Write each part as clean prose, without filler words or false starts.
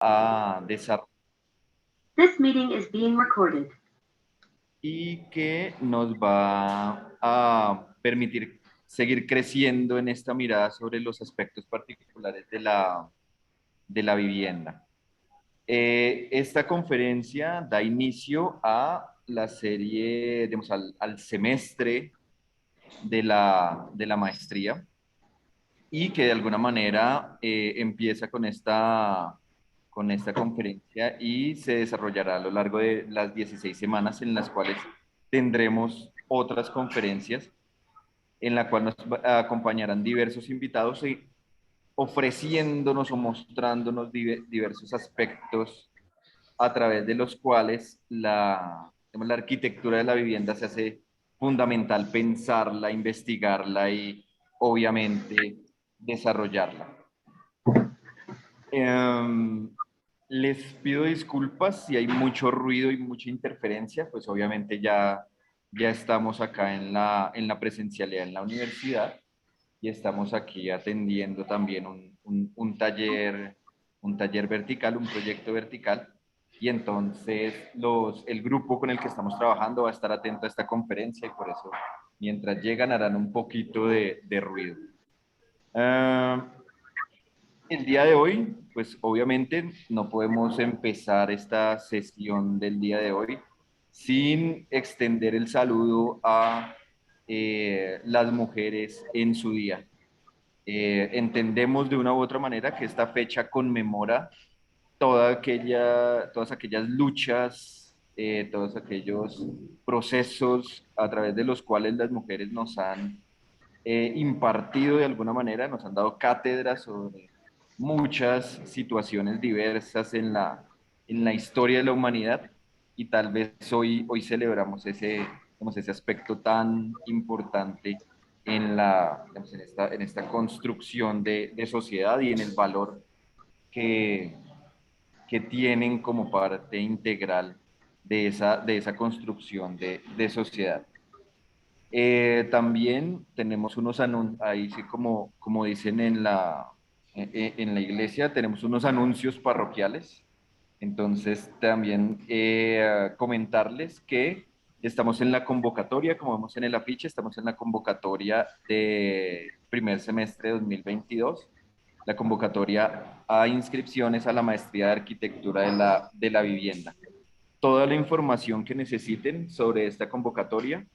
a desarrollar This meeting is being recorded. y que nos va a permitir seguir creciendo en esta mirada sobre los aspectos particulares de la vivienda. Esta conferencia da inicio a la serie, digamos, al semestre de la maestría y que de alguna manera empieza con esta conferencia y se desarrollará a lo largo de las 16 semanas en las cuales tendremos otras conferencias en la cual nos acompañarán diversos invitados y ofreciéndonos o mostrándonos diversos aspectos a través de los cuales digamos, la arquitectura de la vivienda se hace fundamental pensarla, investigarla y obviamente desarrollarla. Eh, Les pido disculpas si hay mucho ruido y mucha interferencia, pues obviamente ya estamos acá en la presencialidad en la universidad y estamos aquí atendiendo también un taller vertical, un proyecto vertical. Y entonces el grupo con el que estamos trabajando va a estar atento a esta conferencia y por eso mientras llegan harán un poquito de ruido. Ah, el día de hoy, pues obviamente no podemos empezar esta sesión del día de hoy sin extender el saludo a las mujeres en su día. Entendemos de una u otra manera que esta fecha conmemora todas aquellas luchas, todos aquellos procesos a través de los cuales las mujeres nos han impartido de alguna manera, nos han dado cátedras sobre muchas situaciones diversas en la historia de la humanidad y tal vez hoy celebramos digamos, ese aspecto tan importante digamos, en esta construcción de sociedad y en el valor que, que tienen como parte integral de esa construcción de sociedad. También tenemos unos anuncios, ahí sí como dicen en la iglesia, tenemos unos anuncios parroquiales. Entonces también comentarles que estamos en la convocatoria, como vemos en el afiche, estamos en la convocatoria de primer semestre de 2022, la convocatoria a inscripciones a la maestría de arquitectura de la vivienda. Toda la información que necesiten sobre esta convocatoria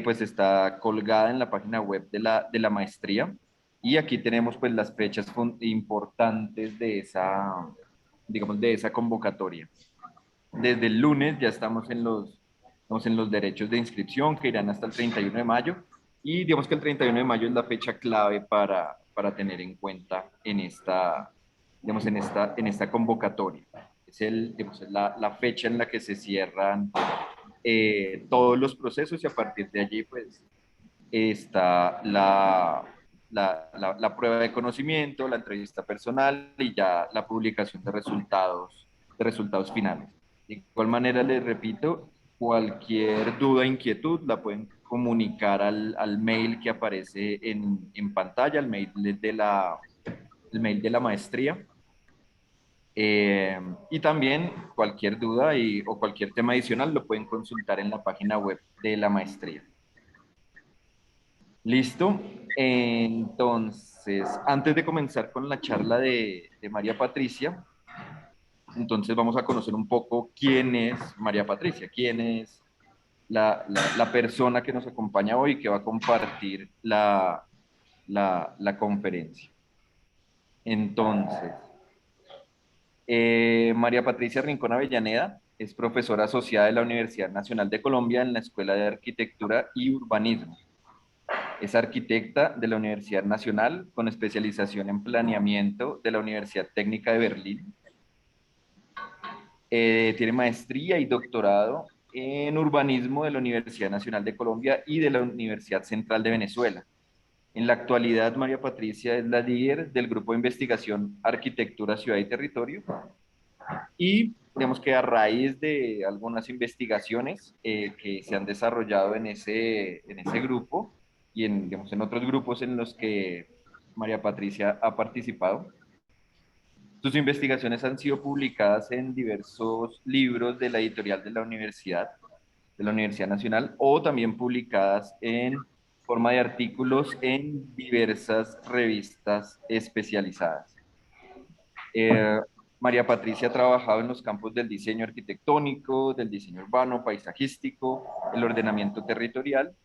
pues está colgada en la página web de la maestría y aquí tenemos pues las fechas importantes digamos, de esa convocatoria. Desde el lunes ya estamos en los derechos de inscripción que irán hasta el 31 de mayo y digamos que el 31 de mayo es la fecha clave para tener en cuenta digamos, en esta convocatoria. Digamos, es la fecha en la que se cierran todos los procesos y a partir de allí pues está la prueba de conocimiento, la entrevista personal y ya la publicación de resultados finales. De igual manera, les repito, cualquier duda, inquietud, la pueden comunicar al mail que aparece en pantalla, el mail de la maestría. Y también cualquier duda o cualquier tema adicional lo pueden consultar en la página web de la maestría. Listo. Entonces, antes de comenzar con la charla de María Patricia, entonces vamos a conocer un poco quién es María Patricia, quién es la persona que nos acompaña hoy y que va a compartir la conferencia. Entonces, María Patricia Rincón Avellaneda es profesora asociada de la Universidad Nacional de Colombia en la Escuela de Arquitectura y Urbanismo. Es arquitecta de la Universidad Nacional con especialización en planeamiento de la Universidad Técnica de Berlín. Tiene maestría y doctorado en urbanismo de la Universidad Nacional de Colombia y de la Universidad Central de Venezuela. En la actualidad, María Patricia es la líder del grupo de investigación Arquitectura, Ciudad y Territorio y digamos que a raíz de algunas investigaciones que se han desarrollado en ese grupo y digamos, en otros grupos en los que María Patricia ha participado, Sus investigaciones han sido publicadas en diversos libros de la editorial de la Universidad Nacional, o también publicadas en forma de artículos en diversas revistas especializadas. Eh, María Patricia ha trabajado en los campos del diseño arquitectónico, del diseño urbano, paisajístico, el ordenamiento territorial.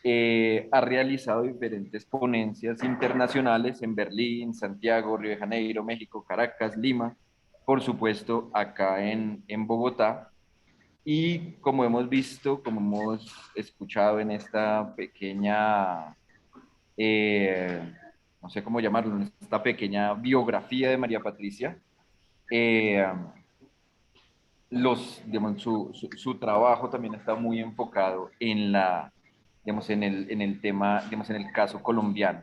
Ha realizado diferentes ponencias internacionales en Berlín, Santiago, Río de Janeiro, México, Caracas, Lima, por supuesto acá en Bogotá. Y como hemos visto, como hemos escuchado en esta pequeña, no sé cómo llamarlo, en esta pequeña biografía de María Patricia, eh, digamos, su trabajo también está muy enfocado en digamos, en el tema, digamos, en el caso colombiano.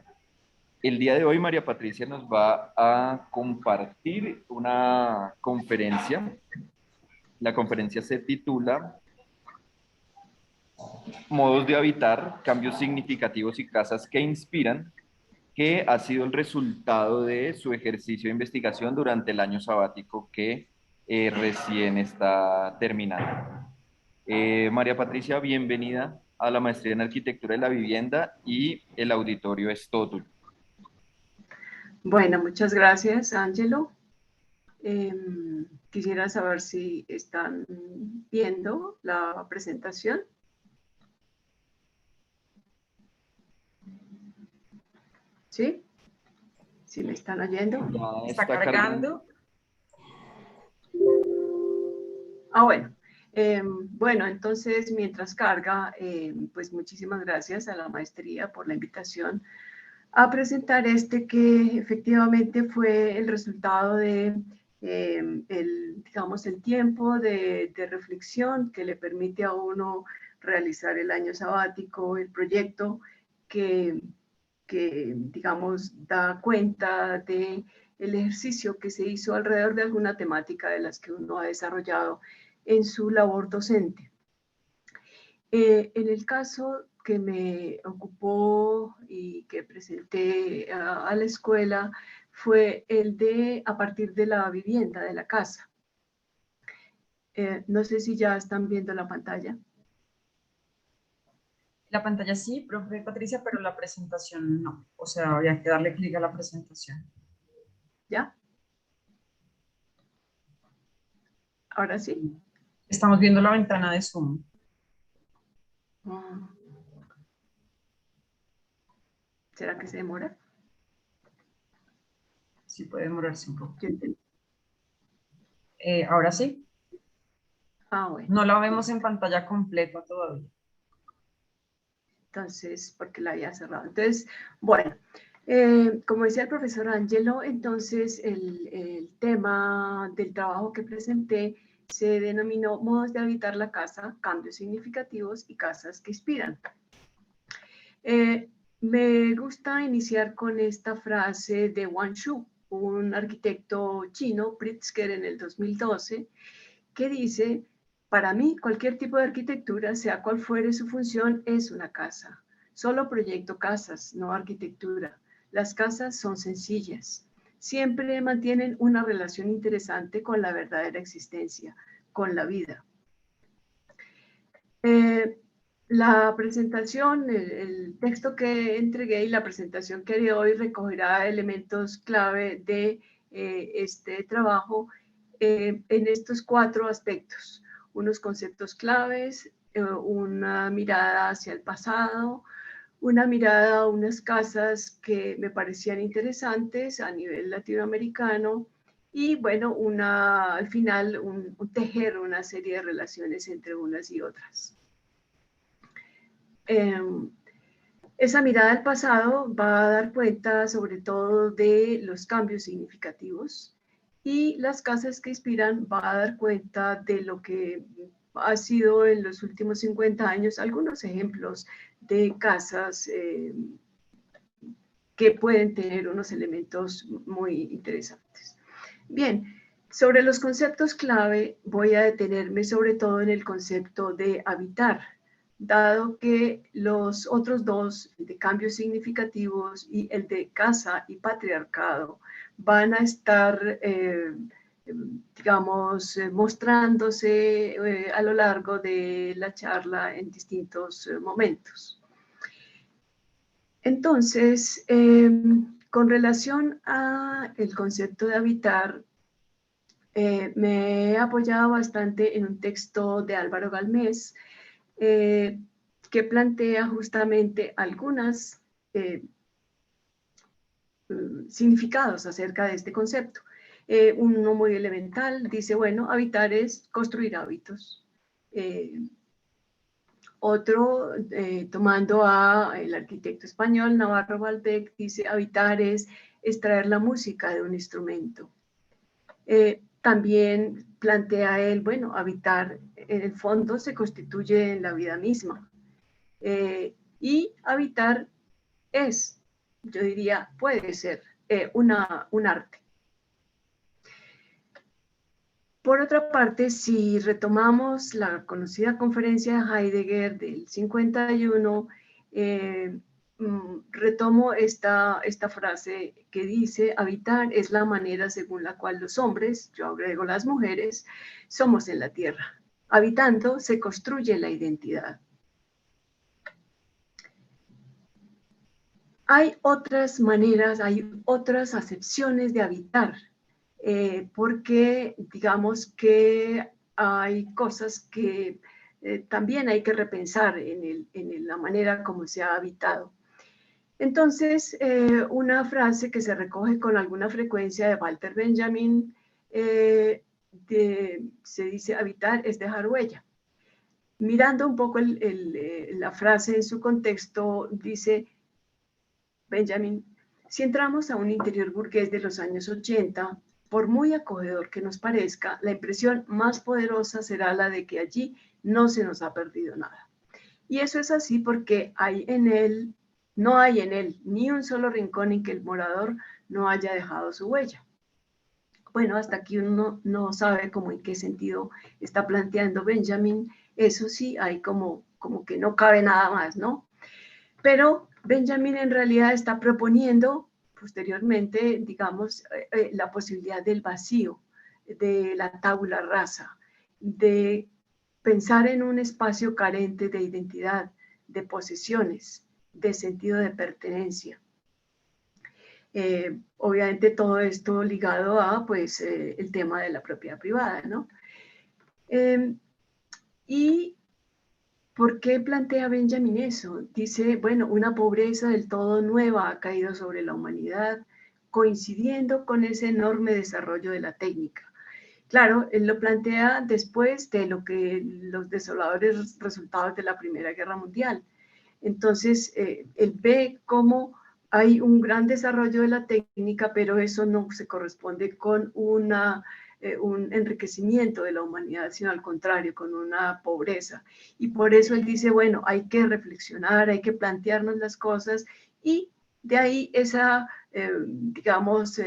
El día de hoy María Patricia nos va a compartir una conferencia. La conferencia se titula Modos de habitar, cambios significativos y casas que inspiran, que ha sido el resultado de su ejercicio de investigación durante el año sabático que recién está terminando. María Patricia, bienvenida a la maestría en arquitectura de la vivienda, y el auditorio es todo tuyo. Bueno, muchas gracias, Ángelo. Quisiera saber si están viendo la presentación. ¿Sí? ¿Sí me están oyendo? Ya Está cargando. Bueno. Bueno, entonces, mientras carga, pues muchísimas gracias a la maestría por la invitación a presentar que efectivamente fue el resultado de digamos, el tiempo de reflexión que le permite a uno realizar el año sabático, el proyecto que digamos, da cuenta de el ejercicio que se hizo alrededor de alguna temática de las que uno ha desarrollado en su labor docente. En el caso que me ocupó y que presenté a la escuela fue el de a partir de la vivienda, de la casa. No sé si ya están viendo la pantalla. La pantalla sí, profe Patricia, pero la presentación no. O sea, había que darle clic a la presentación. ¿Ya? ¿Ahora sí? Estamos viendo la ventana de Zoom. ¿Será que se demora? Sí, puede demorarse un poco. Yo entendí. Ahora sí. Bueno. No la vemos en pantalla completa todavía. Entonces, porque la había cerrado. Entonces, bueno, como decía el profesor Ángelo, entonces el tema del trabajo que presenté se denominó Modos de habitar la casa, cambios significativos y casas que inspiran. Me gusta iniciar con esta frase de Wang Shu, un arquitecto chino, Pritzker, en el 2012, que dice: para mí, cualquier tipo de arquitectura, sea cual fuere su función, es una casa. Solo proyecto casas, no arquitectura. Las casas son sencillas. Siempre mantienen una relación interesante con la verdadera existencia, con la vida. La presentación, el texto que entregué y la presentación que haré hoy recogerá elementos clave de este trabajo en estos 4 aspectos: unos conceptos claves, una mirada hacia el pasado, una mirada a unas casas que me parecían interesantes a nivel latinoamericano y, bueno, al final un tejer una serie de relaciones entre unas y otras. Esa mirada al pasado va a dar cuenta sobre todo de los cambios significativos, y las casas que inspiran va a dar cuenta de lo que ha sido en los últimos 50 años algunos ejemplos de casas que pueden tener unos elementos muy interesantes. Bien, sobre los conceptos clave voy a detenerme sobre todo en el concepto de habitar, dado que los otros 2, el de cambios significativos y el de casa y patriarcado, van a estar, digamos, mostrándose a lo largo de la charla en distintos momentos. Entonces, con relación a el concepto de habitar, me he apoyado bastante en un texto de Álvaro Galmés, que plantea justamente algunos significados acerca de este concepto. Uno muy elemental dice, bueno, habitar es construir hábitos. Otro, tomando al arquitecto español Navarro Balbec, dice, habitar es extraer la música de un instrumento. También plantea él, bueno, habitar en el fondo se constituye en la vida misma. Y habitar es, yo diría, puede ser un arte. Por otra parte, si retomamos la conocida conferencia de Heidegger del 51, retomo esta frase que dice, habitar es la manera según la cual los hombres, yo agrego las mujeres, somos en la tierra. Habitando se construye la identidad. Hay otras maneras, hay otras acepciones de habitar, porque digamos que hay cosas que también hay que repensar en la manera como se ha habitado. Entonces, una frase que se recoge con alguna frecuencia de Walter Benjamin, se dice, habitar es dejar huella. Mirando un poco la frase en su contexto, dice Benjamin, si entramos a un interior burgués de los años 80, por muy acogedor que nos parezca, la impresión más poderosa será la de que allí no se nos ha perdido nada. Y eso es así porque no hay en él ni un solo rincón en que el morador no haya dejado su huella. Bueno, hasta aquí uno no sabe cómo en qué sentido está planteando Benjamin. Eso sí, hay como que no cabe nada más, ¿no? Pero Benjamin en realidad está proponiendo posteriormente, digamos, la posibilidad del vacío, de la tabula rasa, de pensar en un espacio carente de identidad, de posesiones, de sentido de pertenencia. Obviamente todo esto ligado a pues, el tema de la propiedad privada, ¿no? Y ¿por qué plantea Benjamin eso? Dice, bueno, una pobreza del todo nueva ha caído sobre la humanidad, coincidiendo con ese enorme desarrollo de la técnica. Claro, él lo plantea después de los desoladores resultados de la Primera Guerra Mundial. Entonces, él ve cómo hay un gran desarrollo de la técnica, pero eso no se corresponde con un enriquecimiento de la humanidad, sino al contrario, con una pobreza. Y por eso él dice, bueno, hay que reflexionar, hay que plantearnos las cosas, y de ahí esa, digamos,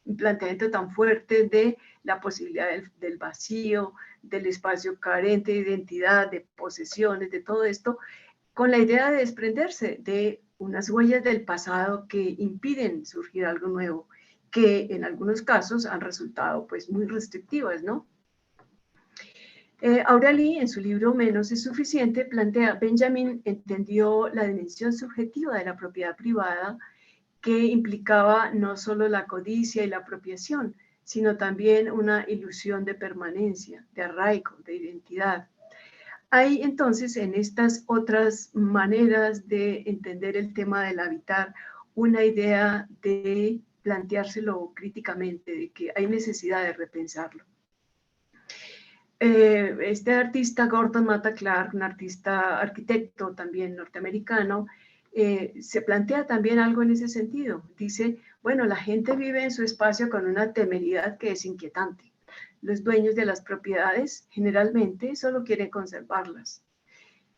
un planteamiento tan fuerte de la posibilidad del vacío, del espacio carente de identidad, de posesiones, de todo esto, con la idea de desprenderse de unas huellas del pasado que impiden surgir algo nuevo, que en algunos casos han resultado pues muy restrictivas, ¿no? Aureli, en su libro Menos es suficiente, plantea, Benjamin entendió la dimensión subjetiva de la propiedad privada que implicaba no solo la codicia y la apropiación, sino también una ilusión de permanencia, de arraigo, de identidad. Hay entonces en estas otras maneras de entender el tema del habitar una idea de planteárselo críticamente, de que hay necesidad de repensarlo. Este artista Gordon Matta Clark, un artista arquitecto también norteamericano, se plantea también algo en ese sentido. Dice, bueno, la gente vive en su espacio con una temeridad que es inquietante. Los dueños de las propiedades generalmente solo quieren conservarlas.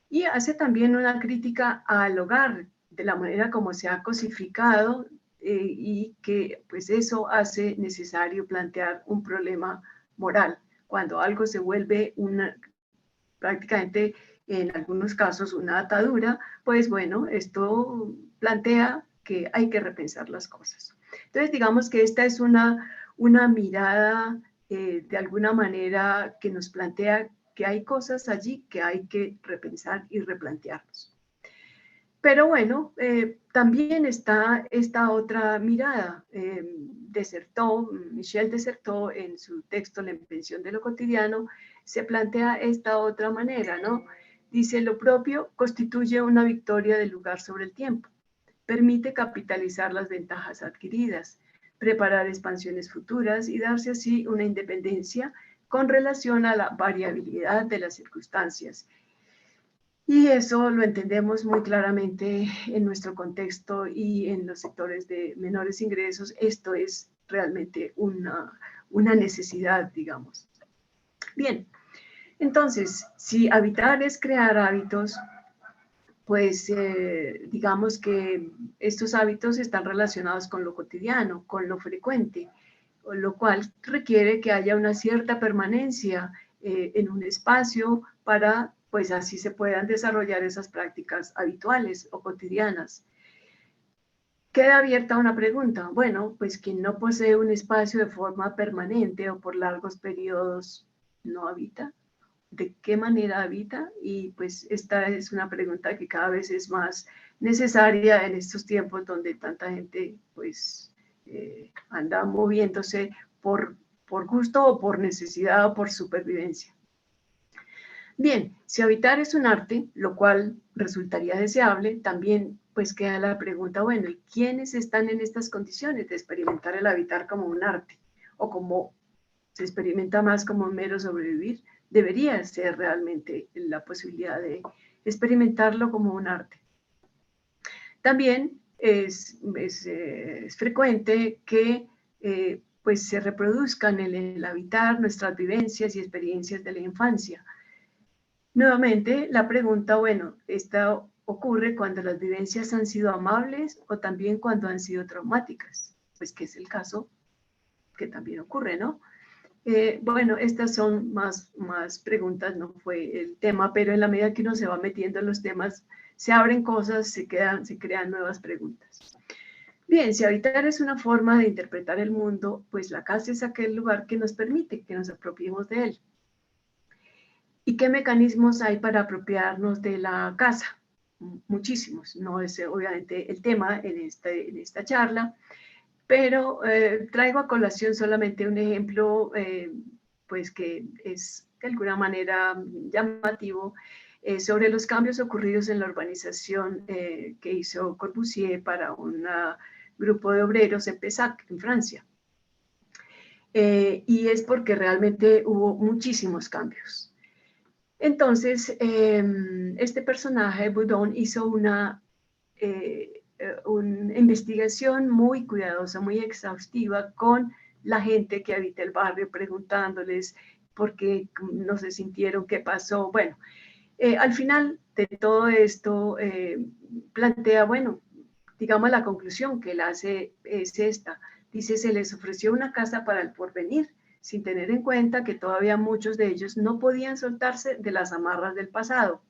Y hace también una crítica al hogar, de la manera como se ha cosificado y que pues eso hace necesario plantear un problema moral. Cuando algo se vuelve prácticamente en algunos casos una atadura, pues bueno, esto plantea que hay que repensar las cosas. Entonces, digamos que esta es una mirada de alguna manera que nos plantea que hay cosas allí que hay que repensar y replantearnos. Pero bueno, también está esta otra mirada. Michel Desertot, en su texto La invención de lo cotidiano, se plantea esta otra manera, ¿no? Dice, lo propio constituye una victoria del lugar sobre el tiempo. Permite capitalizar las ventajas adquiridas, preparar expansiones futuras y darse así una independencia con relación a la variabilidad de las circunstancias. Y eso lo entendemos muy claramente en nuestro contexto y en los sectores de menores ingresos. Esto es realmente una necesidad, digamos. Bien, entonces, si habitar es crear hábitos, pues digamos que estos hábitos están relacionados con lo cotidiano, con lo frecuente, lo cual requiere que haya una cierta permanencia en un espacio para, pues así se puedan desarrollar esas prácticas habituales o cotidianas. Queda abierta una pregunta. Bueno, pues quien no posee un espacio de forma permanente o por largos periodos no habita. ¿De qué manera habita? Y pues esta es una pregunta que cada vez es más necesaria en estos tiempos donde tanta gente pues anda moviéndose por gusto o por necesidad o por supervivencia. Bien, si habitar es un arte, lo cual resultaría deseable, también pues queda la pregunta, bueno, ¿y quiénes están en estas condiciones de experimentar el habitar como un arte? O como se experimenta más como un mero sobrevivir, debería ser realmente la posibilidad de experimentarlo como un arte. También es frecuente que pues se reproduzcan en el habitar nuestras vivencias y experiencias de la infancia. Nuevamente, la pregunta, bueno, esta ocurre cuando las vivencias han sido amables o también cuando han sido traumáticas, pues que es el caso que también ocurre, ¿no? Bueno, estas son más preguntas, no fue el tema, pero en la medida que uno se va metiendo en los temas, se abren cosas, se crean nuevas preguntas. Bien, si habitar es una forma de interpretar el mundo, pues la casa es aquel lugar que nos permite que nos apropiemos de él. ¿Y qué mecanismos hay para apropiarnos de la casa? Muchísimos, no es obviamente el tema en esta charla, pero traigo a colación solamente un ejemplo, pues que es de alguna manera llamativo, sobre los cambios ocurridos en la urbanización que hizo Corbusier para un grupo de obreros en Pessac, en Francia. Y es porque realmente hubo muchísimos cambios. Entonces, este personaje, Boudon, hizo una investigación muy cuidadosa, muy exhaustiva con la gente que habita el barrio, preguntándoles por qué no se sintieron, qué pasó. Bueno, al final de todo esto plantea, bueno, digamos la conclusión que él hace es esta. Dice, se les ofreció una casa para el porvenir, sin tener en cuenta que todavía muchos de ellos no podían soltarse de las amarras del pasado.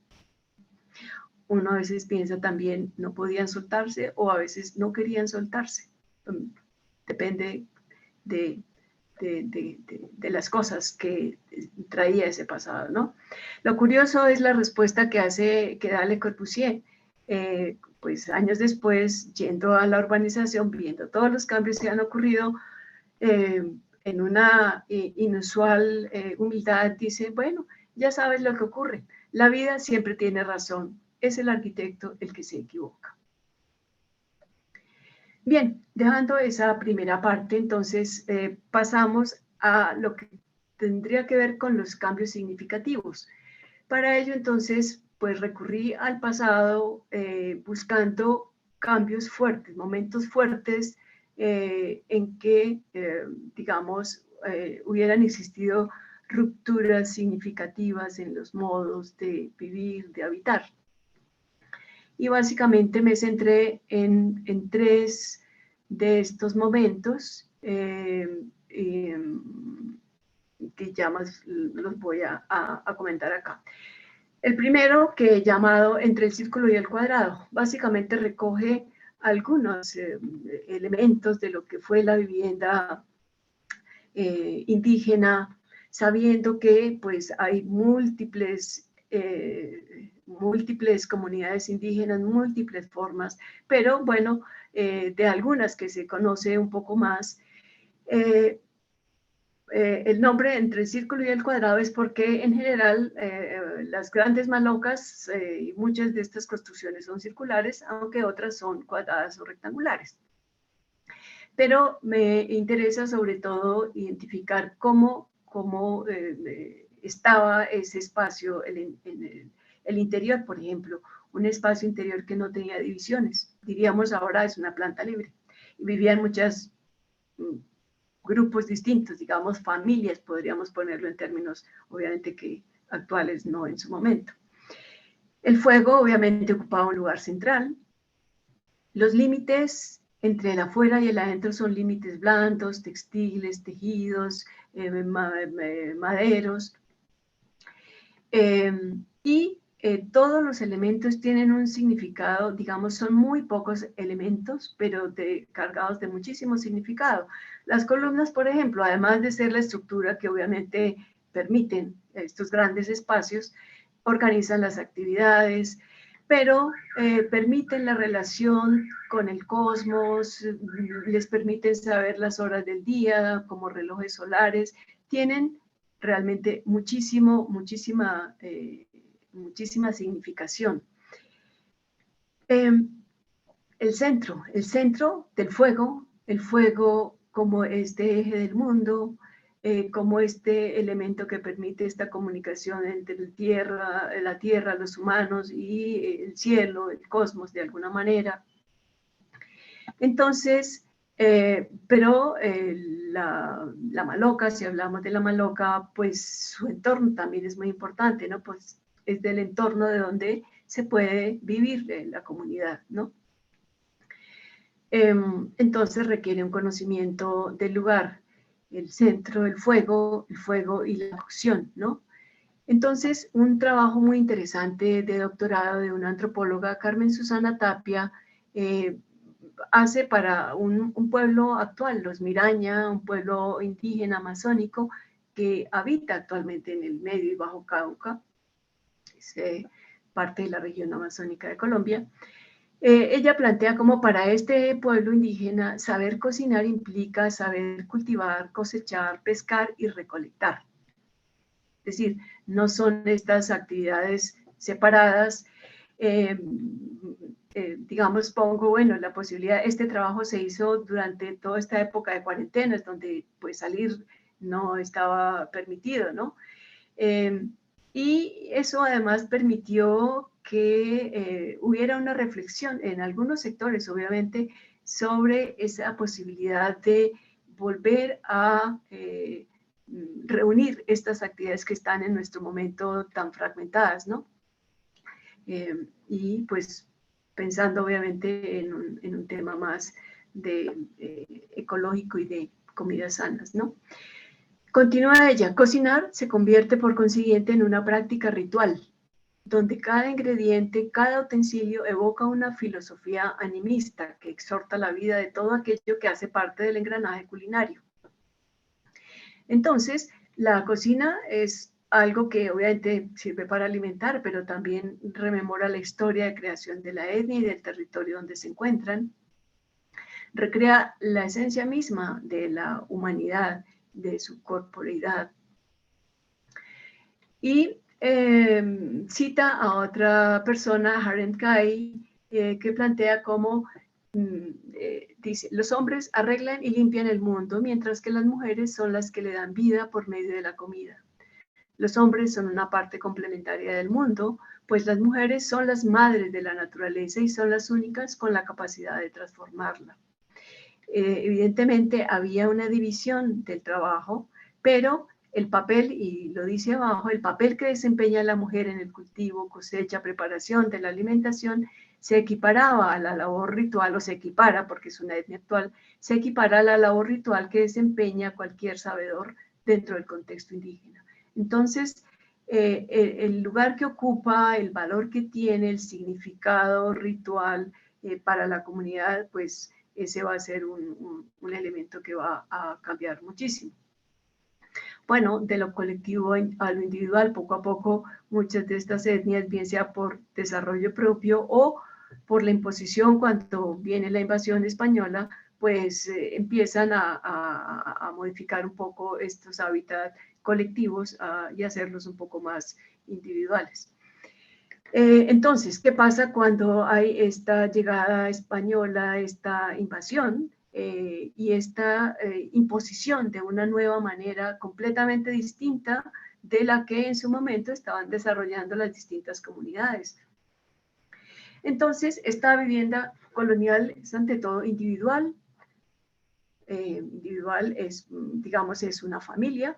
Uno a veces piensa también no podían soltarse o a veces no querían soltarse. Depende de las cosas que traía ese pasado, ¿no? Lo curioso es la respuesta que da Le Corbusier, pues años después, yendo a la urbanización, viendo todos los cambios que han ocurrido, en una inusual humildad, dice, bueno, ya sabes lo que ocurre, la vida siempre tiene razón, es el arquitecto el que se equivoca. Bien, dejando esa primera parte, entonces pasamos a lo que tendría que ver con los cambios significativos. Para ello, entonces, pues recurrí al pasado buscando cambios fuertes, momentos fuertes en que, digamos, hubieran existido rupturas significativas en los modos de vivir, de habitar. Y básicamente me centré en tres de estos momentos que ya más los voy a comentar acá. El primero, que he llamado Entre el círculo y el cuadrado, básicamente recoge algunos elementos de lo que fue la vivienda indígena, sabiendo que pues hay múltiples comunidades indígenas, múltiples formas, pero bueno, de algunas que se conoce un poco más. El nombre entre el círculo y el cuadrado es porque en general las grandes malocas y muchas de estas construcciones son circulares, aunque otras son cuadradas o rectangulares. Pero me interesa sobre todo identificar cómo estaba ese espacio en el interior, por ejemplo, un espacio interior que no tenía divisiones. Diríamos ahora es una planta libre. Y vivían muchos grupos distintos, digamos familias, podríamos ponerlo en términos obviamente que actuales, no en su momento. El fuego obviamente ocupaba un lugar central. Los límites entre el afuera y el adentro son límites blandos, textiles, tejidos, maderos. Y todos los elementos tienen un significado, digamos, son muy pocos elementos, pero cargados de muchísimo significado. Las columnas, por ejemplo, además de ser la estructura que obviamente permiten estos grandes espacios, organizan las actividades, pero permiten la relación con el cosmos, les permiten saber las horas del día como relojes solares, tienen realmente muchísima significación. El centro del fuego, el fuego como este eje del mundo, como este elemento que permite esta comunicación entre la tierra, los humanos y el cielo, el cosmos de alguna manera. Entonces, pero la maloca, si hablamos de la maloca, pues su entorno también es muy importante, ¿no? Pues es del entorno de donde se puede vivir la comunidad, ¿no? Entonces requiere un conocimiento del lugar, el centro, el fuego y la cocción, ¿no? Entonces, un trabajo muy interesante de doctorado de una antropóloga, Carmen Susana Tapia, hace para un pueblo actual, los Miraña, un pueblo indígena amazónico que habita actualmente en el Medio y Bajo Cauca, es parte de la región amazónica de Colombia. Ella plantea como para este pueblo indígena saber cocinar implica saber cultivar, cosechar, pescar y recolectar. Es decir, no son estas actividades separadas. Digamos, pongo, bueno, la posibilidad, este trabajo se hizo durante toda esta época de cuarentenas, donde pues salir no estaba permitido, ¿no? Y eso además permitió que hubiera una reflexión en algunos sectores, obviamente, sobre esa posibilidad de volver a reunir estas actividades que están en nuestro momento tan fragmentadas, ¿no? Y pues pensando obviamente en un tema más ecológico y de comidas sanas, ¿no? Continúa ella, cocinar se convierte por consiguiente en una práctica ritual, donde cada ingrediente, cada utensilio evoca una filosofía animista que exhorta la vida de todo aquello que hace parte del engranaje culinario. Entonces, la cocina es algo que obviamente sirve para alimentar, pero también rememora la historia de creación de la etnia y del territorio donde se encuentran. Recrea la esencia misma de la humanidad, de su corporeidad. Y cita a otra persona, Harent Kai, que plantea cómo dice, los hombres arreglan y limpian el mundo, mientras que las mujeres son las que le dan vida por medio de la comida. Los hombres son una parte complementaria del mundo, pues las mujeres son las madres de la naturaleza y son las únicas con la capacidad de transformarla. Evidentemente había una división del trabajo, pero el papel, y lo dice abajo, el papel que desempeña la mujer en el cultivo, cosecha, preparación de la alimentación, se equiparaba a la labor ritual, o se equipara, porque es una etnia actual, se equipara a la labor ritual que desempeña cualquier sabedor dentro del contexto indígena. Entonces, el lugar que ocupa, el valor que tiene, el significado ritual, para la comunidad, pues ese va a ser un elemento que va a cambiar muchísimo. Bueno, de lo colectivo a lo individual, poco a poco, muchas de estas etnias, bien sea por desarrollo propio o por la imposición cuando viene la invasión española, pues empiezan a modificar un poco estos hábitats colectivos y hacerlos un poco más individuales. Entonces, ¿qué pasa cuando hay esta llegada española, esta invasión y esta imposición de una nueva manera completamente distinta de la que en su momento estaban desarrollando las distintas comunidades? Entonces, esta vivienda colonial es ante todo individual. Individual es, digamos, es una familia.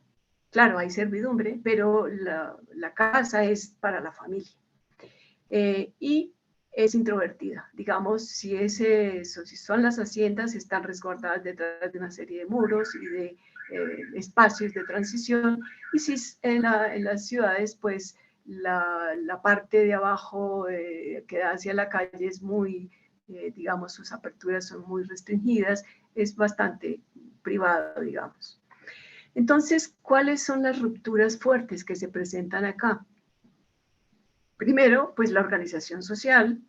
Claro, hay servidumbre, pero la casa es para la familia. Y es introvertida. Digamos, si son las haciendas, están resguardadas detrás de una serie de muros y de espacios de transición. Y si en las ciudades, pues la parte de abajo que da hacia la calle es muy, digamos, sus aperturas son muy restringidas, es bastante privado, digamos. Entonces, ¿cuáles son las rupturas fuertes que se presentan acá? Primero, pues la organización social,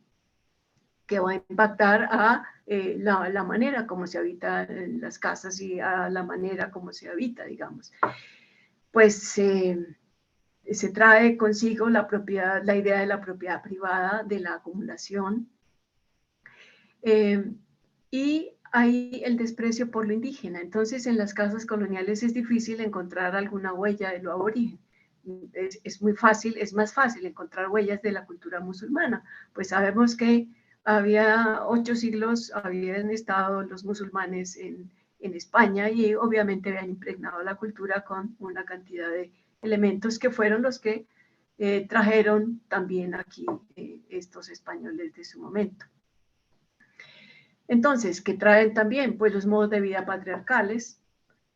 que va a impactar a la manera como se habita en las casas y a la manera como se habita, digamos. Pues se trae consigo la idea de la propiedad privada, de la acumulación, y hay el desprecio por lo indígena. Entonces, en las casas coloniales es difícil encontrar alguna huella de lo aborigen. Es muy fácil, es más fácil encontrar huellas de la cultura musulmana, pues sabemos que había 8 siglos, habían estado los musulmanes en España y obviamente habían impregnado la cultura con una cantidad de elementos que fueron los que trajeron también aquí estos españoles de su momento. Entonces, ¿qué traen también? Pues los modos de vida patriarcales,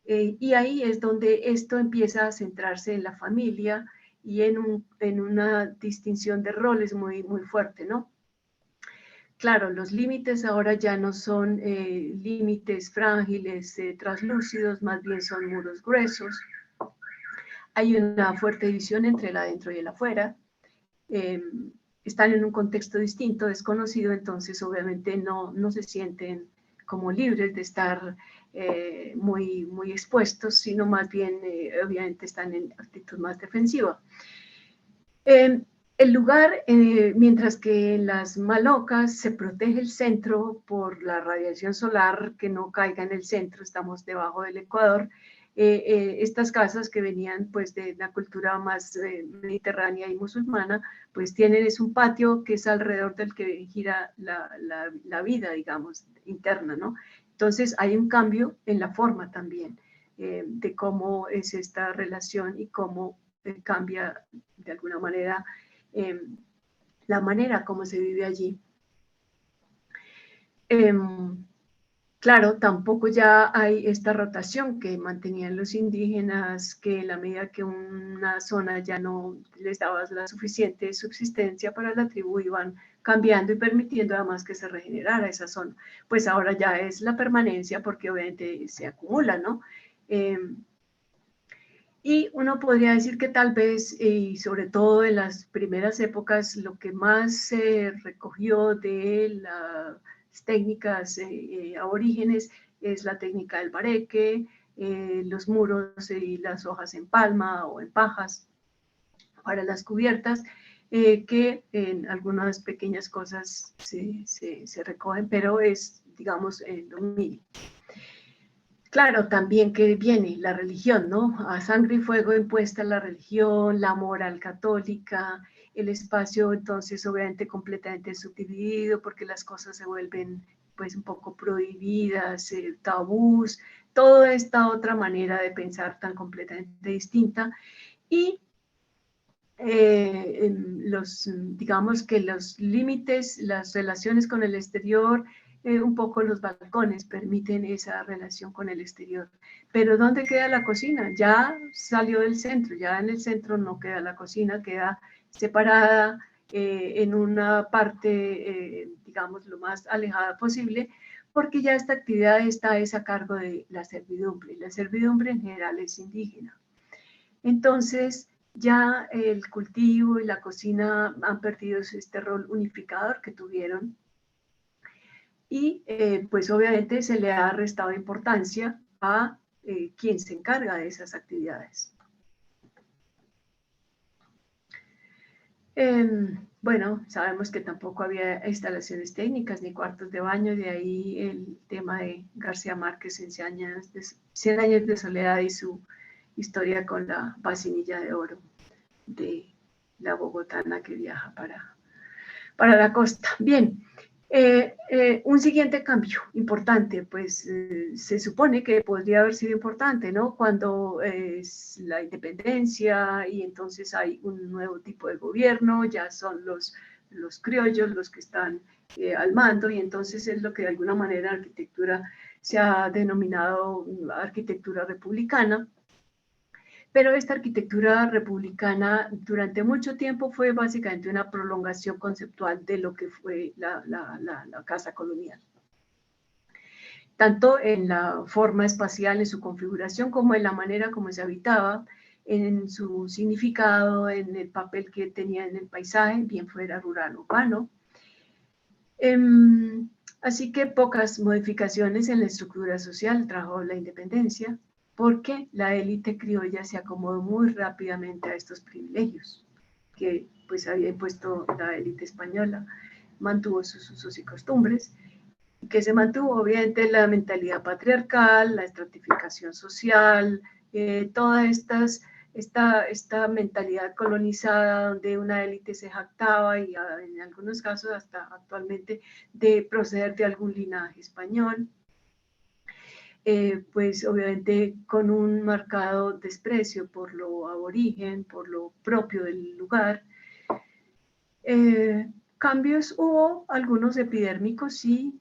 y ahí es donde esto empieza a centrarse en la familia y en una distinción de roles muy, muy fuerte, ¿no? Claro, los límites ahora ya no son límites frágiles, translúcidos, más bien son muros gruesos. Hay una fuerte división entre el adentro y el afuera. Están en un contexto distinto, desconocido, entonces obviamente no se sienten como libres de estar muy, muy expuestos, sino más bien obviamente están en actitud más defensiva. El lugar, mientras que en las malocas se protege el centro por la radiación solar que no caiga en el centro, estamos debajo del Ecuador, estas casas que venían pues de la cultura más mediterránea y musulmana, pues tienen un patio que es alrededor del que gira la vida, digamos, interna, ¿no? Entonces hay un cambio en la forma también de cómo es esta relación y cómo cambia de alguna manera la manera como se vive allí. Claro, tampoco ya hay esta rotación que mantenían los indígenas, que en la medida que una zona ya no les daba la suficiente subsistencia para la tribu, iban cambiando y permitiendo además que se regenerara esa zona. Pues ahora ya es la permanencia porque obviamente se acumula, ¿no? Y uno podría decir que tal vez, y sobre todo en las primeras épocas, lo que más se recogió de las técnicas aborígenes es la técnica del bareque, los muros y las hojas en palma o en pajas para las cubiertas, que en algunas pequeñas cosas se recogen, pero es, digamos, lo mínimo. Claro, también que viene la religión, ¿no? A sangre y fuego impuesta la religión, la moral católica, el espacio entonces obviamente completamente subdividido porque las cosas se vuelven pues un poco prohibidas, tabús, toda esta otra manera de pensar tan completamente distinta. Y digamos que los límites, las relaciones con el exterior, un poco los balcones permiten esa relación con el exterior. Pero ¿dónde queda la cocina? Ya salió del centro, ya en el centro no queda la cocina, queda separada en una parte, digamos, lo más alejada posible, porque ya esta actividad es a cargo de la servidumbre, y la servidumbre en general es indígena. Entonces, ya el cultivo y la cocina han perdido este rol unificador que tuvieron, y pues obviamente se le ha restado importancia a quien se encarga de esas actividades. Bueno, sabemos que tampoco había instalaciones técnicas ni cuartos de baño, de ahí el tema de García Márquez en 100 años de soledad y su historia con la vacinilla de oro de la bogotana que viaja para la costa. Bien, un siguiente cambio importante, pues se supone que podría haber sido importante, ¿no? Cuando es la independencia y entonces hay un nuevo tipo de gobierno, ya son los criollos los que están al mando, y entonces es lo que de alguna manera en arquitectura se ha denominado arquitectura republicana. Pero esta arquitectura republicana durante mucho tiempo fue básicamente una prolongación conceptual de lo que fue la casa colonial. Tanto en la forma espacial, en su configuración, como en la manera como se habitaba, en su significado, en el papel que tenía en el paisaje, bien fuera rural o urbano. Así que pocas modificaciones en la estructura social trajo la independencia, porque la élite criolla se acomodó muy rápidamente a estos privilegios que pues había impuesto la élite española, mantuvo sus usos y costumbres, que se mantuvo obviamente la mentalidad patriarcal, la estratificación social, toda esta mentalidad colonizada donde una élite se jactaba y en algunos casos hasta actualmente de proceder de algún linaje español. Pues obviamente con un marcado desprecio por lo aborigen, por lo propio del lugar. Cambios hubo, algunos epidérmicos, sí,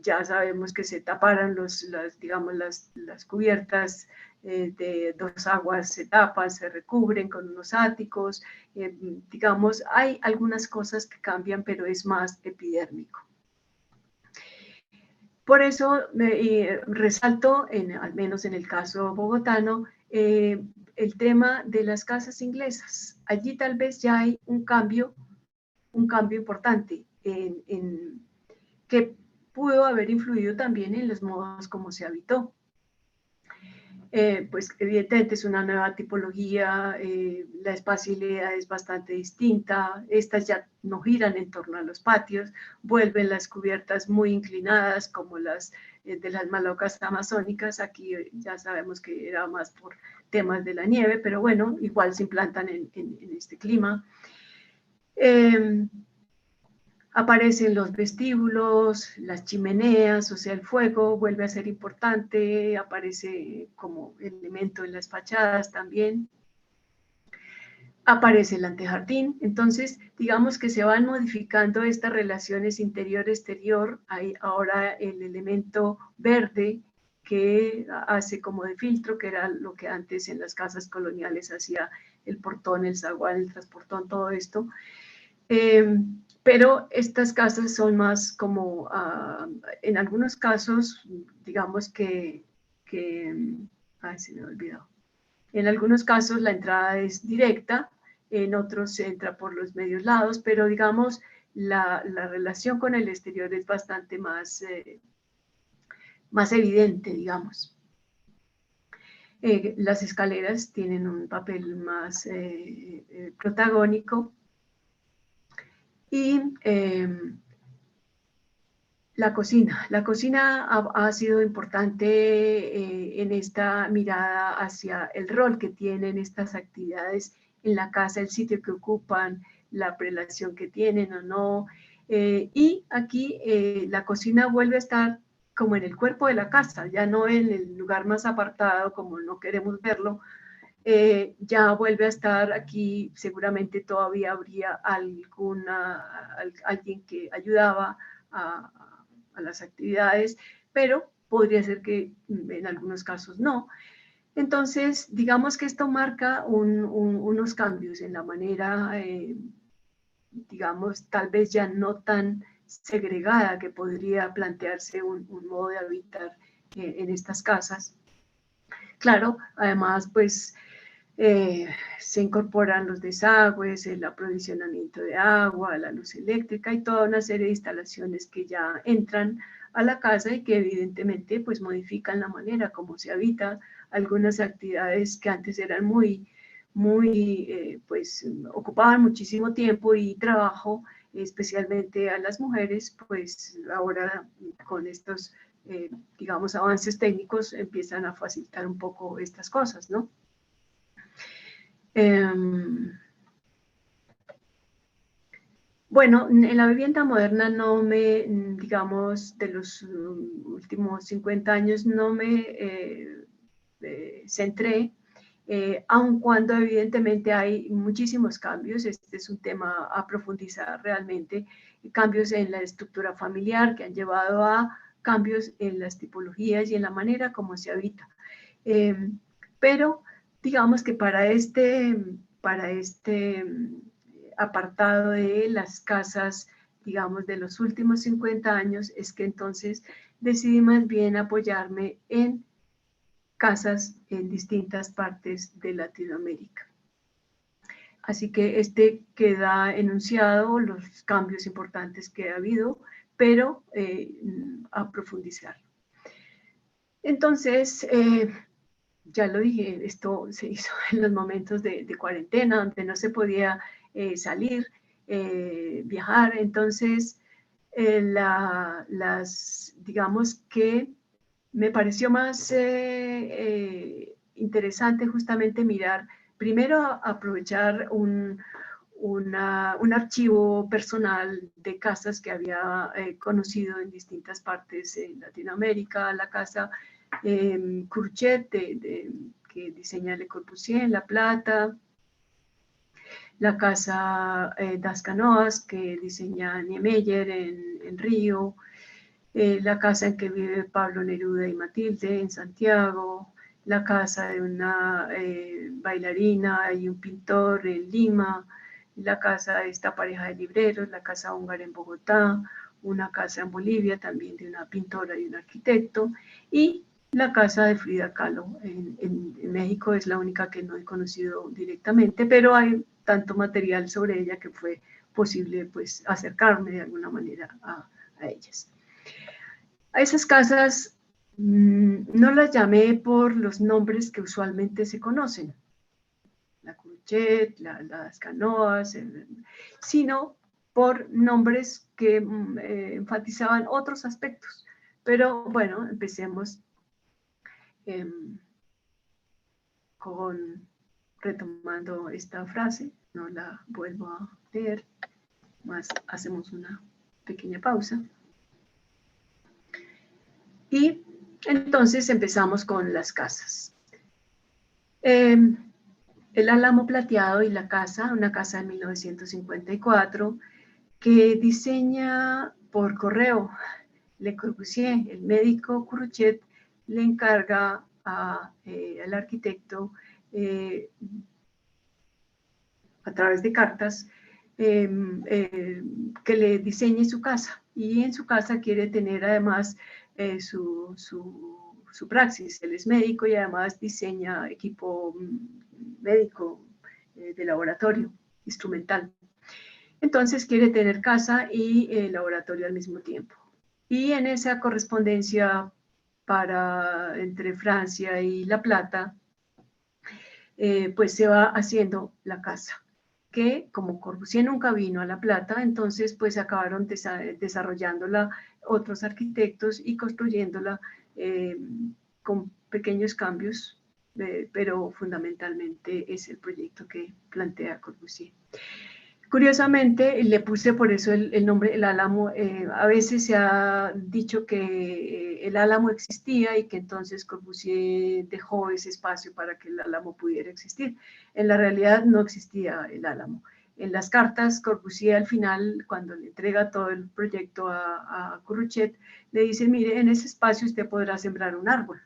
ya sabemos que se taparon las cubiertas de dos aguas, se tapan, se recubren con unos áticos, digamos, hay algunas cosas que cambian, pero es más epidérmico. Por eso resalto, al menos en el caso bogotano, el tema de las casas inglesas. Allí tal vez ya hay un cambio importante que pudo haber influido también en los modos como se habitó. Pues evidentemente es una nueva tipología, la espacialidad es bastante distinta, estas ya no giran en torno a los patios, vuelven las cubiertas muy inclinadas como las de las malocas amazónicas. Aquí ya sabemos que era más por temas de la nieve, pero bueno, igual se implantan en este clima. Aparecen los vestíbulos, las chimeneas, o sea, el fuego vuelve a ser importante, aparece como elemento en las fachadas también. Aparece el antejardín, entonces digamos que se van modificando estas relaciones interior-exterior. Hay ahora el elemento verde que hace como de filtro, que era lo que antes en las casas coloniales hacía el portón, el zaguán, el transportón, todo esto. Pero estas casas son más como, en algunos casos, digamos que se me olvidó. En algunos casos la entrada es directa, en otros se entra por los medios lados, pero digamos la relación con el exterior es bastante más evidente, digamos. Las escaleras tienen un papel más protagónico. Y la cocina ha sido importante en esta mirada hacia el rol que tienen estas actividades en la casa, el sitio que ocupan, la prelación que tienen o no. Y aquí la cocina vuelve a estar como en el cuerpo de la casa, ya no en el lugar más apartado como no queremos verlo. Ya vuelve a estar aquí, seguramente todavía habría alguien que ayudaba a las actividades, pero podría ser que en algunos casos no. Entonces, digamos que esto marca unos cambios en la manera, digamos, tal vez ya no tan segregada que podría plantearse un modo de habitar en estas casas. Claro, además, pues, se incorporan los desagües, el aprovisionamiento de agua, la luz eléctrica y toda una serie de instalaciones que ya entran a la casa y que evidentemente pues modifican la manera como se habita. Algunas actividades que antes eran muy pues ocupaban muchísimo tiempo y trabajo, especialmente a las mujeres, pues ahora con estos digamos avances técnicos empiezan a facilitar un poco estas cosas, ¿no? Bueno, en la vivienda moderna no me, digamos, de los últimos 50 años no me centré, aun cuando evidentemente hay muchísimos cambios. Este es un tema a profundizar realmente, cambios en la estructura familiar que han llevado a cambios en las tipologías y en la manera como se habita. Pero digamos que para este apartado de las casas, digamos, de los últimos 50 años, es que entonces decidí más bien apoyarme en casas en distintas partes de Latinoamérica. Así que este queda enunciado los cambios importantes que ha habido, pero a profundizar. Entonces, ya lo dije, esto se hizo en los momentos de cuarentena, donde no se podía salir, viajar. Entonces, digamos que me pareció más interesante justamente mirar, primero aprovechar un archivo personal de casas que había conocido en distintas partes de Latinoamérica, la casa Curchet, que diseña Le Corbusier en La Plata, la casa Das Canoas, que diseña Niemeyer en Río, la casa en que vive Pablo Neruda y Matilde en Santiago, la casa de una bailarina y un pintor en Lima, la casa de esta pareja de libreros, la casa húngara en Bogotá, una casa en Bolivia también de una pintora y un arquitecto, y la casa de Frida Kahlo en México es la única que no he conocido directamente, pero hay tanto material sobre ella que fue posible pues acercarme de alguna manera a ellas. A esas casas no las llamé por los nombres que usualmente se conocen, la Curchet, las Canoas, sino por nombres que enfatizaban otros aspectos. Pero bueno, empecemos retomando esta frase, no la vuelvo a leer, más hacemos una pequeña pausa. Y entonces empezamos con las casas. El Álamo Plateado y la casa, una casa de 1954, que diseña por correo Le Corbusier. El médico Curchet le encarga al arquitecto a través de cartas que le diseñe su casa. Y en su casa quiere tener además su praxis. Él es médico y además diseña equipo médico de laboratorio, instrumental. Entonces quiere tener casa y laboratorio al mismo tiempo. Y en esa correspondencia entre Francia y La Plata, pues se va haciendo la casa, que como Corbusier nunca vino a La Plata, entonces pues acabaron desarrollándola otros arquitectos y construyéndola con pequeños cambios, pero fundamentalmente es el proyecto que plantea Corbusier. Curiosamente, le puse por eso el nombre El Álamo. A veces se ha dicho que el Álamo existía y que entonces Corbusier dejó ese espacio para que el Álamo pudiera existir. En la realidad no existía el Álamo. En las cartas, Corbusier al final, cuando le entrega todo el proyecto a Curchet, le dice, mire, en ese espacio usted podrá sembrar un árbol,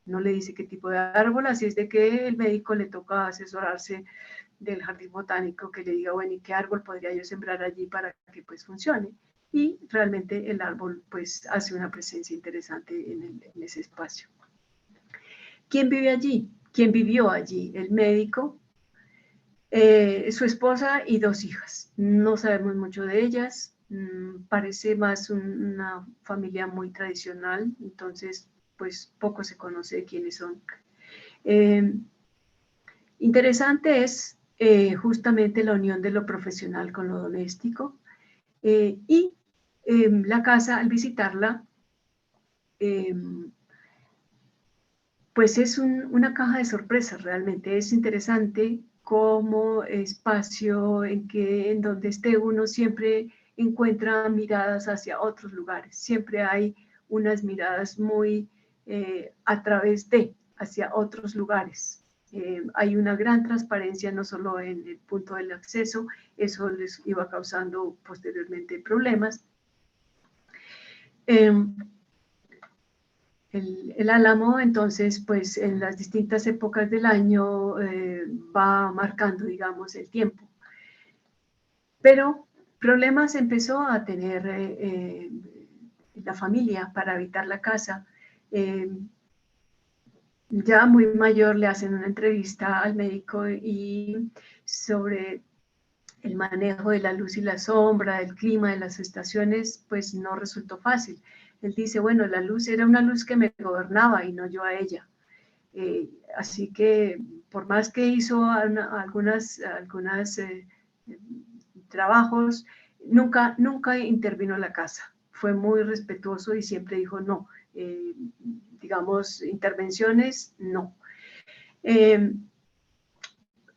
no le dice qué tipo de árbol, así es de que el médico le toca asesorarse del jardín botánico que le diga, bueno, ¿y qué árbol podría yo sembrar allí para que pues funcione? Y realmente el árbol pues hace una presencia interesante en ese espacio. ¿Quién vive allí? ¿Quién vivió allí? El médico, su esposa y 2 hijas. No sabemos mucho de ellas, parece más una familia muy tradicional, entonces pues poco se conoce de quiénes son. Interesante es justamente la unión de lo profesional con lo doméstico y la casa al visitarla pues es una caja de sorpresas realmente, es interesante como espacio en donde esté uno siempre encuentra miradas hacia otros lugares, siempre hay unas miradas muy a través de, hacia otros lugares. Hay una gran transparencia no solo en el punto del acceso, eso les iba causando posteriormente problemas. El álamo, entonces, pues en las distintas épocas del año va marcando, digamos, el tiempo. Pero problemas empezó a tener la familia para habitar la casa. Ya muy mayor le hacen una entrevista al médico y sobre el manejo de la luz y la sombra, del clima, de las estaciones, pues no resultó fácil. Él dice, bueno, la luz era una luz que me gobernaba y no yo a ella. Así que por más que hizo algunas trabajos, nunca intervino en la casa. Fue muy respetuoso y siempre dijo no, digamos, intervenciones, no. Él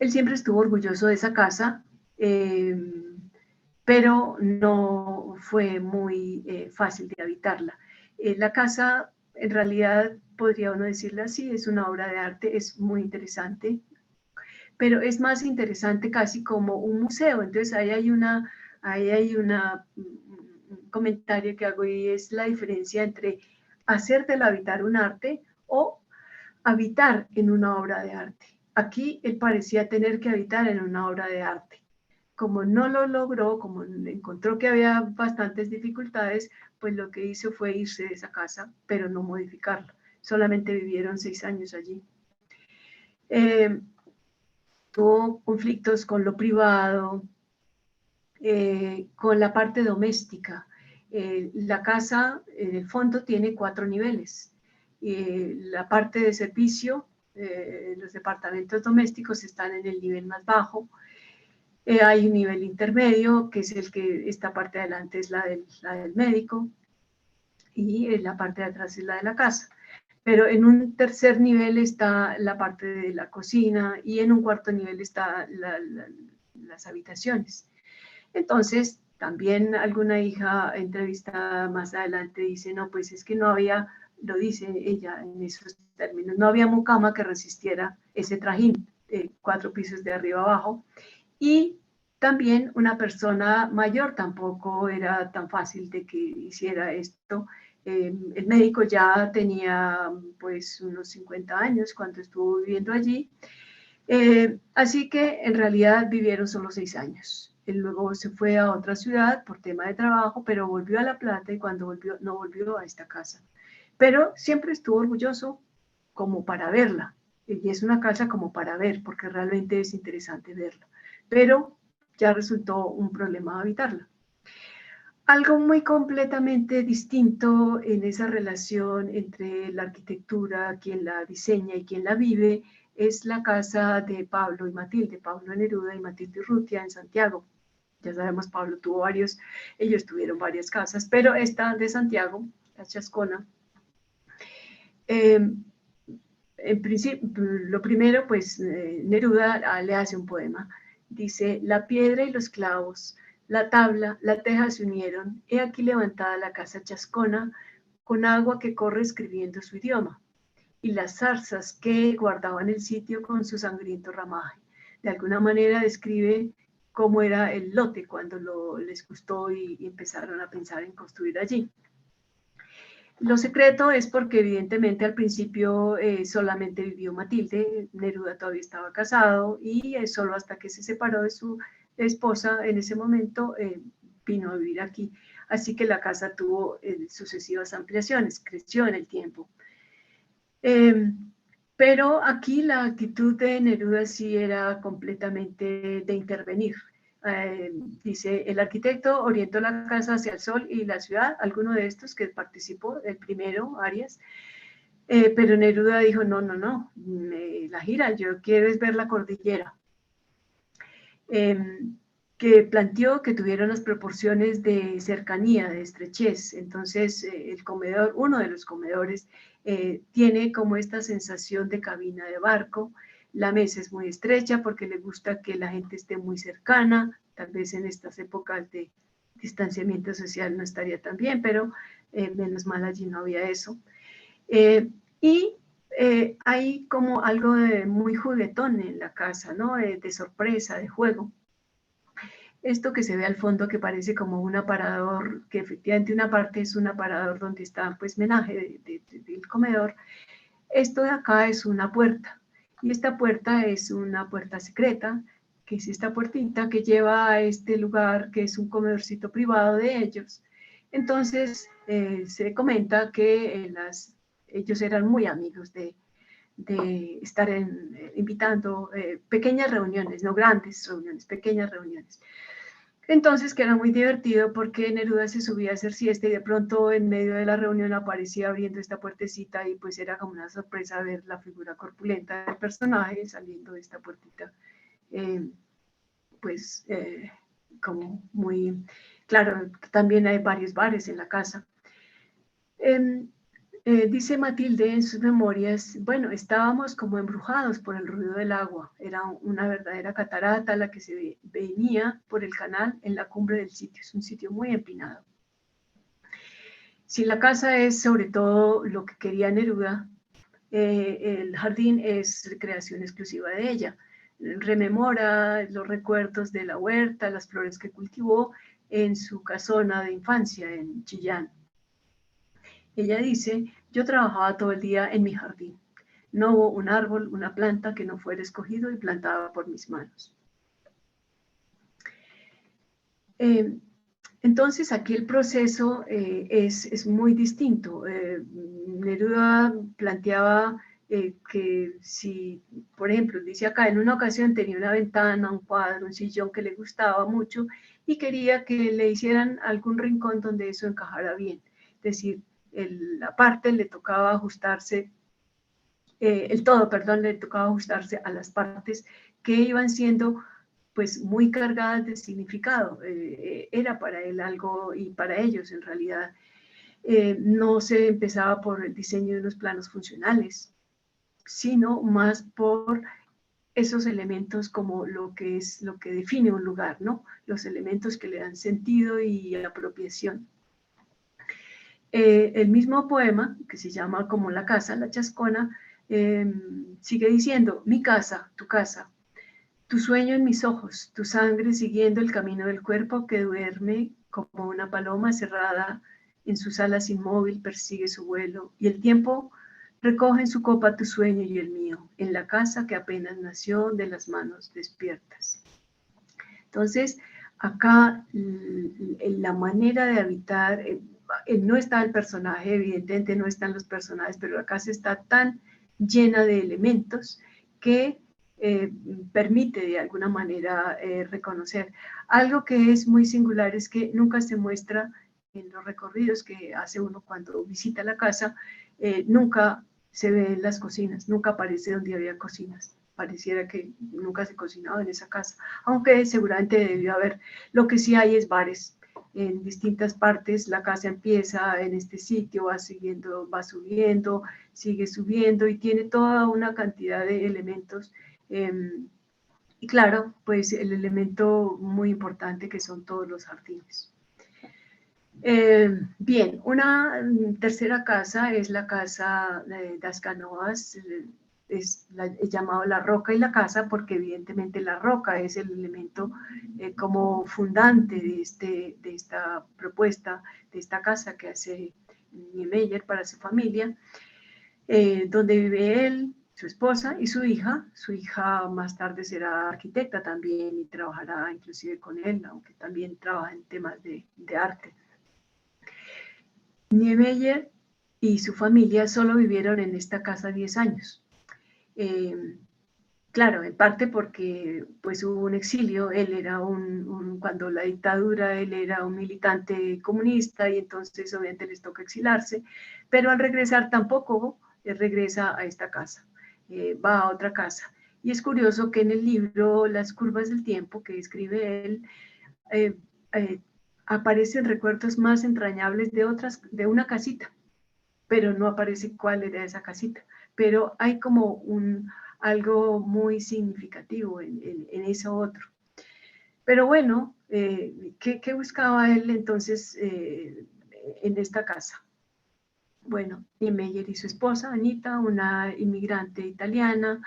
siempre estuvo orgulloso de esa casa, pero no fue muy fácil de habitarla. La casa, en realidad, podría uno decirle así, es una obra de arte, es muy interesante, pero es más interesante casi como un museo. Entonces ahí hay un comentario que hago y es la diferencia entre hacer del habitar un arte o habitar en una obra de arte. Aquí él parecía tener que habitar en una obra de arte. Como no lo logró, como encontró que había bastantes dificultades, pues lo que hizo fue irse de esa casa, pero no modificarla. Solamente vivieron 6 años allí. Tuvo conflictos con lo privado, con la parte doméstica. La casa, en el fondo, tiene 4 niveles. La parte de servicio, los departamentos domésticos están en el nivel más bajo. Hay un nivel intermedio, que es el que esta parte de adelante es la del médico, y la parte de atrás es la de la casa. Pero en un tercer nivel está la parte de la cocina y en un cuarto nivel están las habitaciones. Entonces, también alguna hija entrevistada más adelante dice, no, pues es que no había, lo dice ella en esos términos, no había mucama que resistiera ese trajín, 4 pisos de arriba abajo. Y también una persona mayor tampoco era tan fácil de que hiciera esto. El médico ya tenía pues unos 50 años cuando estuvo viviendo allí, así que en realidad vivieron solo 6 años. Él luego se fue a otra ciudad por tema de trabajo, pero volvió a La Plata y cuando volvió, no volvió a esta casa. Pero siempre estuvo orgulloso como para verla. Y es una casa como para ver, porque realmente es interesante verla. Pero ya resultó un problema habitarla. Algo muy completamente distinto en esa relación entre la arquitectura, quien la diseña y quien la vive, es la casa de Pablo y Matilde, Pablo Neruda y Matilde Urrutia en Santiago. Ya sabemos, Pablo tuvo varios, ellos tuvieron varias casas, pero esta de Santiago, la Chascona, en principio, lo primero, pues Neruda le hace un poema. Dice, la piedra y los clavos, la tabla, la teja se unieron, he aquí levantada la casa chascona, con agua que corre escribiendo su idioma, y las zarzas que guardaban el sitio con su sangriento ramaje. De alguna manera describe cómo era el lote cuando les gustó y empezaron a pensar en construir allí. Lo secreto es porque evidentemente al principio solamente vivió Matilde, Neruda todavía estaba casado y solo hasta que se separó de su esposa en ese momento vino a vivir aquí. Así que la casa tuvo sucesivas ampliaciones, creció en el tiempo. Pero aquí la actitud de Neruda sí era completamente de intervenir. Dice, el arquitecto orientó la casa hacia el sol y la ciudad, alguno de estos que participó, el primero, Arias, pero Neruda dijo, no, no, no, la gira, yo quiero es ver la cordillera. Que planteó que tuviera unas proporciones de cercanía, de estrechez. Entonces, el comedor, uno de los comedores, tiene como esta sensación de cabina de barco. La mesa es muy estrecha porque le gusta que la gente esté muy cercana. Tal vez en estas épocas de distanciamiento social no estaría tan bien, pero menos mal allí no había eso. Y hay como algo de muy juguetón en la casa, ¿no? De sorpresa, de juego. Esto que se ve al fondo que parece como un aparador, que efectivamente una parte es un aparador donde está pues menaje del comedor, esto de acá es una puerta y esta puerta es una puerta secreta, que es esta puertita que lleva a este lugar que es un comedorcito privado de ellos. Entonces se comenta que ellos eran muy amigos de estar invitando pequeñas reuniones, no grandes reuniones, pequeñas reuniones. Entonces, que era muy divertido porque Neruda se subía a hacer siesta y de pronto en medio de la reunión aparecía abriendo esta puertecita y pues era como una sorpresa ver la figura corpulenta del personaje saliendo de esta puertita. Como muy... Claro, también hay varios bares en la casa. Dice Matilde en sus memorias, bueno, estábamos como embrujados por el ruido del agua. Era una verdadera catarata la que se venía por el canal en la cumbre del sitio. Es un sitio muy empinado. Si la casa es sobre todo lo que quería Neruda, el jardín es recreación exclusiva de ella. Rememora los recuerdos de la huerta, las flores que cultivó en su casona de infancia en Chillán. Ella dice, yo trabajaba todo el día en mi jardín. No hubo un árbol, una planta que no fuera escogido y plantado por mis manos. Entonces aquí el proceso es muy distinto. Neruda planteaba que si, por ejemplo, dice acá, en una ocasión tenía una ventana, un cuadro, un sillón que le gustaba mucho y quería que le hicieran algún rincón donde eso encajara bien. Es decir, la parte le tocaba ajustarse, el todo, perdón, le tocaba ajustarse a las partes que iban siendo pues muy cargadas de significado. Era para él algo y para ellos en realidad. No se empezaba por el diseño de unos planos funcionales, sino más por esos elementos como lo que define un lugar, ¿no? Los elementos que le dan sentido y apropiación. El mismo poema, que se llama como La casa, La Chascona, sigue diciendo, mi casa, tu sueño en mis ojos, tu sangre siguiendo el camino del cuerpo que duerme como una paloma cerrada en sus alas inmóvil, persigue su vuelo, y el tiempo recoge en su copa tu sueño y el mío, en la casa que apenas nació de las manos despiertas. Entonces, acá la manera de habitar, no está el personaje, evidentemente no están los personajes, pero la casa está tan llena de elementos que permite de alguna manera reconocer. Algo que es muy singular es que nunca se muestra en los recorridos que hace uno cuando visita la casa, nunca se ven las cocinas, nunca aparece donde había cocinas. Pareciera que nunca se cocinaba en esa casa, aunque seguramente debió haber. Lo que sí hay es bares en distintas partes. La casa empieza en este sitio, va subiendo, sigue subiendo y tiene toda una cantidad de elementos. Y claro, pues el elemento muy importante que son todos los jardines. Bien, una tercera casa es la casa de Das Canoas, es llamado la roca y la casa porque evidentemente la roca es el elemento como fundante de esta propuesta, de esta casa que hace Niemeyer para su familia, donde vive él, su esposa y su hija. Su hija más tarde será arquitecta también y trabajará inclusive con él, aunque también trabaja en temas de arte. Niemeyer y su familia solo vivieron en esta casa 10 años. Claro, en parte porque pues hubo un exilio, él era cuando la dictadura, él era un militante comunista y entonces obviamente les toca exilarse, pero al regresar tampoco regresa a esta casa, va a otra casa. Y es curioso que en el libro Las curvas del tiempo que escribe él, aparecen recuerdos más entrañables de una casita, pero no aparece cuál era esa casita, pero hay como algo muy significativo en eso otro. Pero bueno, ¿qué buscaba él entonces en esta casa? Bueno, Niemeyer y su esposa, Anita, una inmigrante italiana.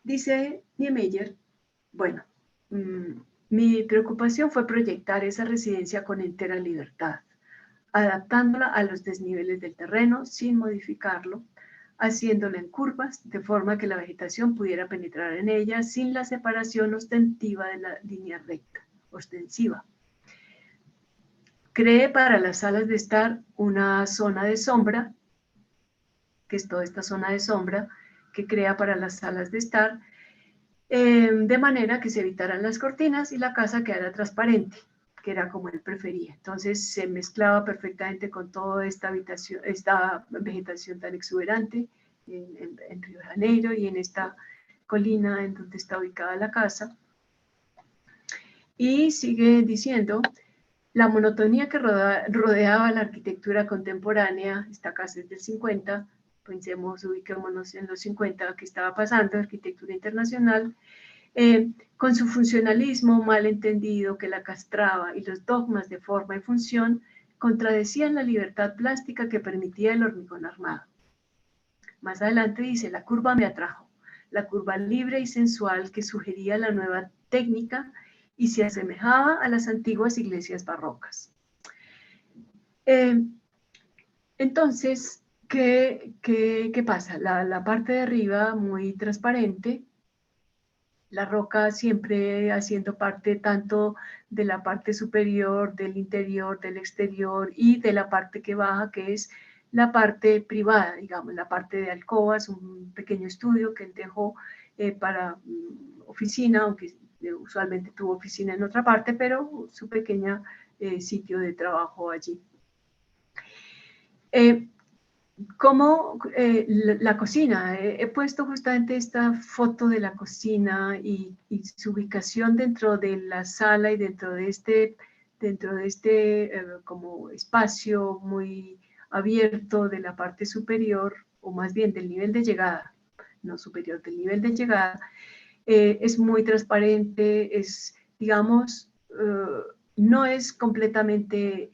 Dice Niemeyer, bueno, mi preocupación fue proyectar esa residencia con entera libertad, adaptándola a los desniveles del terreno sin modificarlo, haciéndola en curvas de forma que la vegetación pudiera penetrar en ella sin la separación ostensiva de la línea recta, ostensiva. Cree para las salas de estar una zona de sombra, que es toda esta zona de sombra que crea para las salas de estar, de manera que se evitaran las cortinas y la casa quedara transparente, que era como él prefería. Entonces se mezclaba perfectamente con toda esta vegetación tan exuberante en Río de Janeiro y en esta colina en donde está ubicada la casa. Y sigue diciendo, la monotonía que rodeaba la arquitectura contemporánea, esta casa es del 50, pensemos, ubiquémonos en los 50, que estaba pasando, arquitectura internacional, con su funcionalismo mal entendido que la castraba y los dogmas de forma y función, contradecían la libertad plástica que permitía el hormigón armado. Más adelante dice, la curva me atrajo, la curva libre y sensual que sugería la nueva técnica y se asemejaba a las antiguas iglesias barrocas. Entonces, ¿qué pasa? La parte de arriba muy transparente, la roca siempre haciendo parte tanto de la parte superior, del interior, del exterior y de la parte que baja, que es la parte privada, digamos, la parte de alcobas, un pequeño estudio que él dejó para oficina, aunque usualmente tuvo oficina en otra parte, pero su pequeño sitio de trabajo allí. Como la cocina, he puesto justamente esta foto de la cocina y su ubicación dentro de la sala y dentro de este como espacio muy abierto de la parte superior, o más bien del nivel de llegada, no superior, del nivel de llegada, es muy transparente, es, digamos, no es completamente,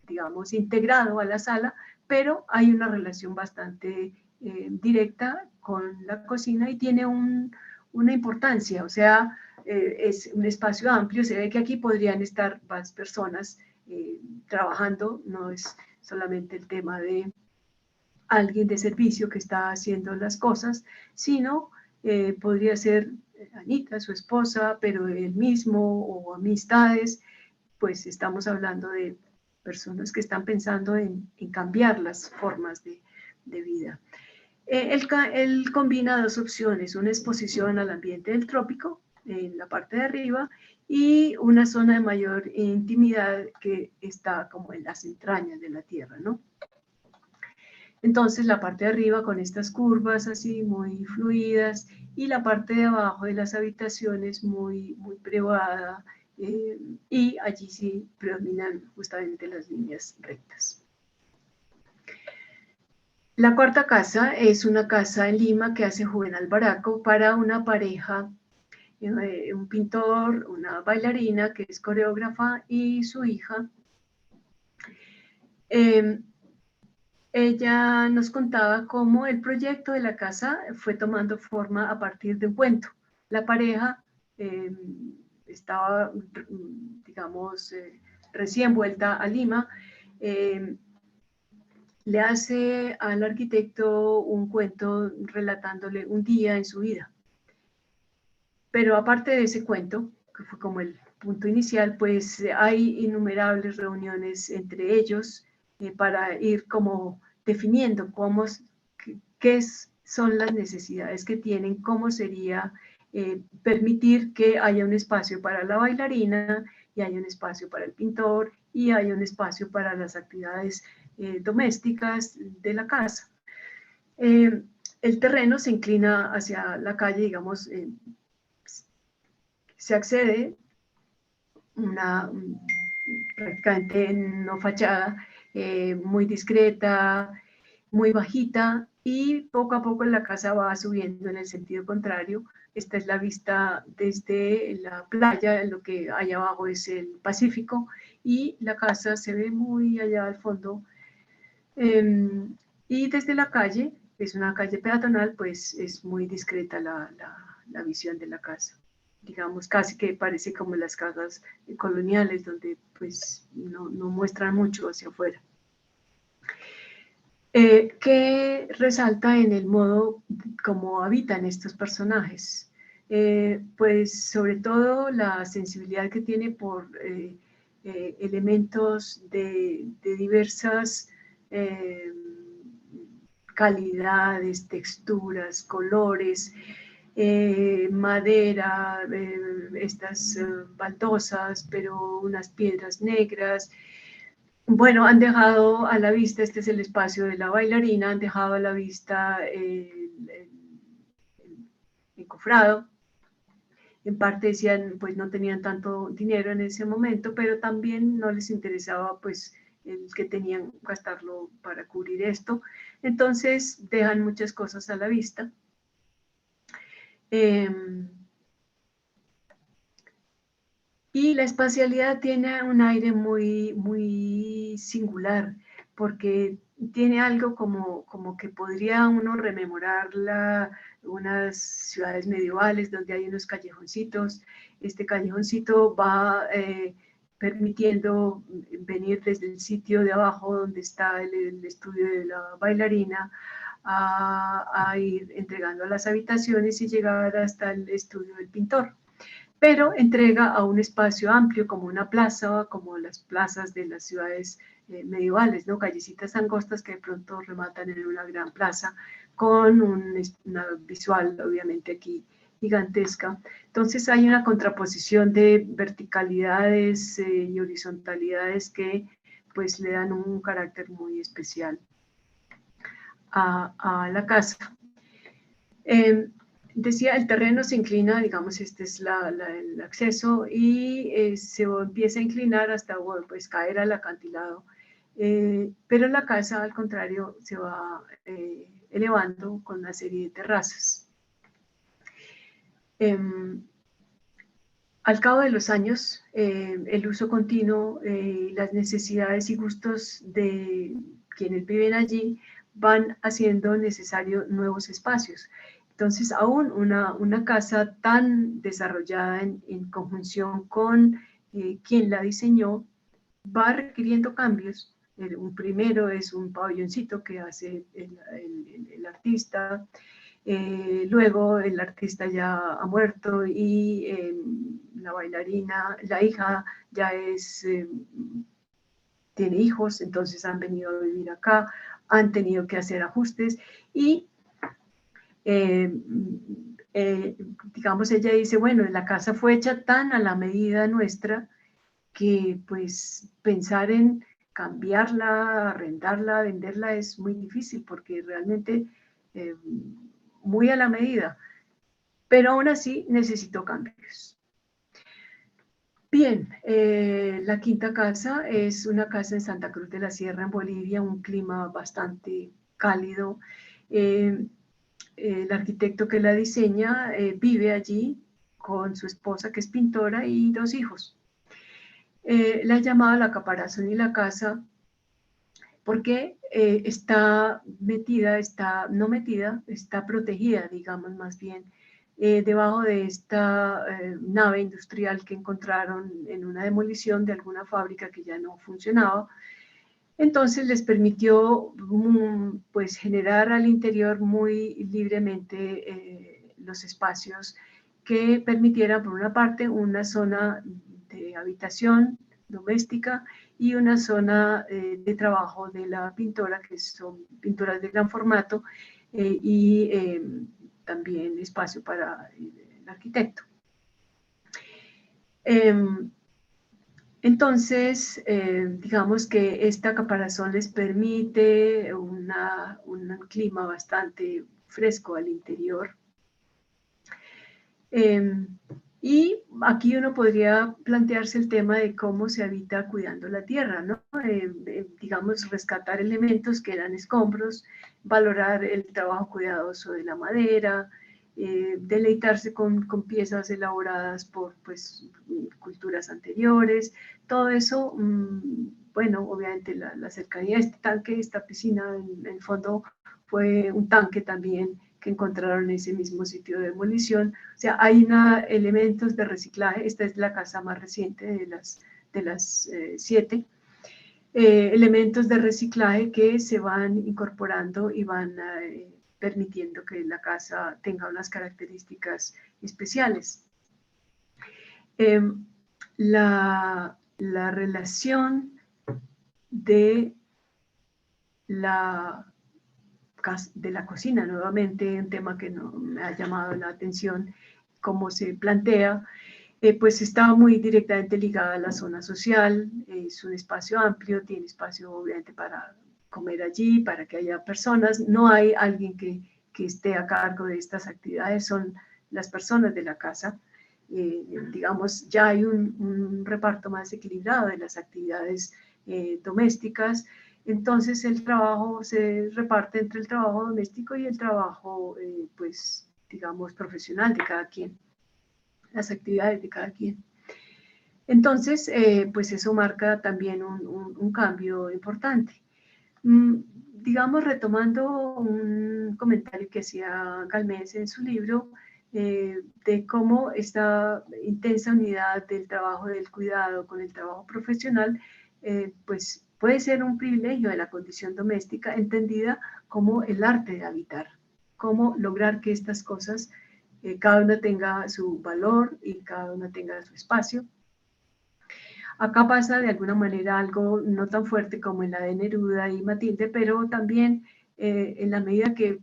digamos, integrado a la sala, pero hay una relación bastante directa con la cocina y tiene una importancia, o sea, es un espacio amplio, se ve que aquí podrían estar más personas trabajando, no es solamente el tema de alguien de servicio que está haciendo las cosas, sino podría ser Anita, su esposa, pero él mismo o amistades, pues estamos hablando de personas que están pensando en cambiar las formas de vida. Él combina dos opciones, una exposición al ambiente del trópico, en la parte de arriba, y una zona de mayor intimidad que está como en las entrañas de la tierra, ¿no? Entonces la parte de arriba con estas curvas así muy fluidas y la parte de abajo de las habitaciones muy privada, y allí sí predominan justamente las líneas rectas. La cuarta casa es una casa en Lima que hace Juvenal Baraco para una pareja, un pintor, una bailarina que es coreógrafa y su hija. Ella nos contaba cómo el proyecto de la casa fue tomando forma a partir de un cuento. La pareja estaba, digamos, recién vuelta a Lima, le hace al arquitecto un cuento relatándole un día en su vida. Pero aparte de ese cuento, que fue como el punto inicial, pues hay innumerables reuniones entre ellos para ir como definiendo son las necesidades que tienen, cómo sería permitir que haya un espacio para la bailarina y haya un espacio para el pintor y haya un espacio para las actividades domésticas de la casa. El terreno se inclina hacia la calle, digamos, se accede prácticamente no fachada, muy discreta, muy bajita, y poco a poco la casa va subiendo en el sentido contrario. Esta es la vista desde la playa, lo que hay abajo es el Pacífico, y la casa se ve muy allá al fondo. Y desde la calle, es una calle peatonal, pues es muy discreta la visión de la casa. Digamos, casi que parece como las casas coloniales, donde pues no muestran mucho hacia afuera. ¿Qué resalta en el modo como habitan estos personajes? Pues sobre todo la sensibilidad que tiene por elementos de diversas calidades, texturas, colores, madera, estas baldosas, pero unas piedras negras. Bueno, han dejado a la vista, este es el espacio de la bailarina, han dejado a la vista el encofrado. En parte decían, pues no tenían tanto dinero en ese momento, pero también no les interesaba, pues, el que tenían que gastarlo para cubrir esto. Entonces, dejan muchas cosas a la vista. Y la espacialidad tiene un aire muy, muy singular, porque tiene algo como que podría uno rememorar unas ciudades medievales donde hay unos callejoncitos. Este callejoncito va permitiendo venir desde el sitio de abajo donde está el estudio de la bailarina a ir entregando a las habitaciones y llegar hasta el estudio del pintor, pero entrega a un espacio amplio como una plaza, como las plazas de las ciudades medievales, ¿no? Callecitas angostas que de pronto rematan en una gran plaza con una visual, obviamente aquí gigantesca. Entonces hay una contraposición de verticalidades y horizontalidades que pues le dan un carácter muy especial a la casa. Decía, el terreno se inclina, digamos, este es el acceso, y se empieza a inclinar hasta pues, caer al acantilado. Pero la casa, al contrario, se va elevando con una serie de terrazas. Al cabo de los años, el uso continuo, las necesidades y gustos de quienes viven allí van haciendo necesario nuevos espacios. Entonces, aún una casa tan desarrollada en conjunción con quien la diseñó va requiriendo cambios. Un primero es un pabelloncito que hace el artista. Luego el artista ya ha muerto y la bailarina, la hija ya tiene hijos, entonces han venido a vivir acá, han tenido que hacer ajustes y digamos, ella dice, bueno, la casa fue hecha tan a la medida nuestra que pues pensar en cambiarla, arrendarla, venderla es muy difícil porque realmente muy a la medida, pero aún así necesitó cambios. Bien, la quinta casa es una casa en Santa Cruz de la Sierra, en Bolivia, un clima bastante cálido. El arquitecto que la diseña vive allí con su esposa, que es pintora, y 2 hijos. La ha llamado la caparazón y la casa porque está metida, está protegida, digamos más bien, debajo de esta nave industrial que encontraron en una demolición de alguna fábrica que ya no funcionaba. Entonces les permitió pues generar al interior muy libremente los espacios que permitieran, por una parte, una zona de habitación doméstica y una zona de trabajo de la pintora, que son pinturas de gran formato, y también espacio para el arquitecto. Entonces, digamos que esta caparazón les permite un clima bastante fresco al interior. Y aquí uno podría plantearse el tema de cómo se habita cuidando la tierra, ¿no? Digamos, rescatar elementos que eran escombros, valorar el trabajo cuidadoso de la madera, deleitarse con piezas elaboradas por pues, culturas anteriores, todo eso, bueno, obviamente la cercanía de este tanque, esta piscina en el fondo fue un tanque también que encontraron en ese mismo sitio de demolición. O sea, hay elementos de reciclaje. Esta es la casa más reciente de las 7. Elementos de reciclaje que se van incorporando y van permitiendo que la casa tenga unas características especiales. La relación de la cocina, nuevamente un tema que no me ha llamado la atención, cómo se plantea, pues está muy directamente ligada a la zona social, es un espacio amplio, tiene espacio obviamente para comer allí, para que haya personas, no hay alguien que esté a cargo de estas actividades, son las personas de la casa, digamos, ya hay un reparto más equilibrado de las actividades domésticas. Entonces el trabajo se reparte entre el trabajo doméstico y el trabajo, pues, digamos, profesional de cada quien, las actividades de cada quien. Entonces, pues eso marca también un cambio importante. Digamos, retomando un comentario que hacía Galmés en su libro, de cómo esta intensa unidad del trabajo del cuidado con el trabajo profesional, pues puede ser un privilegio de la condición doméstica entendida como el arte de habitar, cómo lograr que estas cosas, cada una tenga su valor y cada una tenga su espacio. Acá pasa de alguna manera algo no tan fuerte como en la de Neruda y Matilde, pero también en la medida que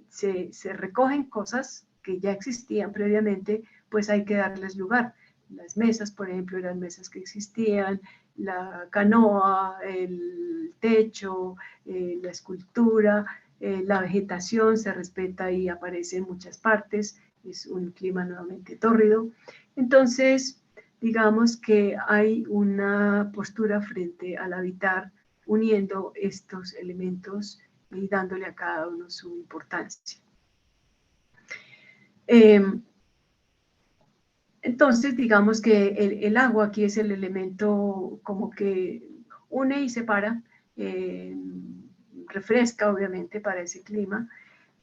se recogen cosas que ya existían previamente, pues hay que darles lugar. Las mesas, por ejemplo, eran mesas que existían, la canoa, el techo, la escultura, la vegetación se respeta y aparece en muchas partes, es un clima nuevamente tórrido. Entonces, digamos que hay una postura frente al habitar uniendo estos elementos y dándole a cada uno su importancia. Entonces, digamos que el agua aquí es el elemento como que une y separa, refresca obviamente para ese clima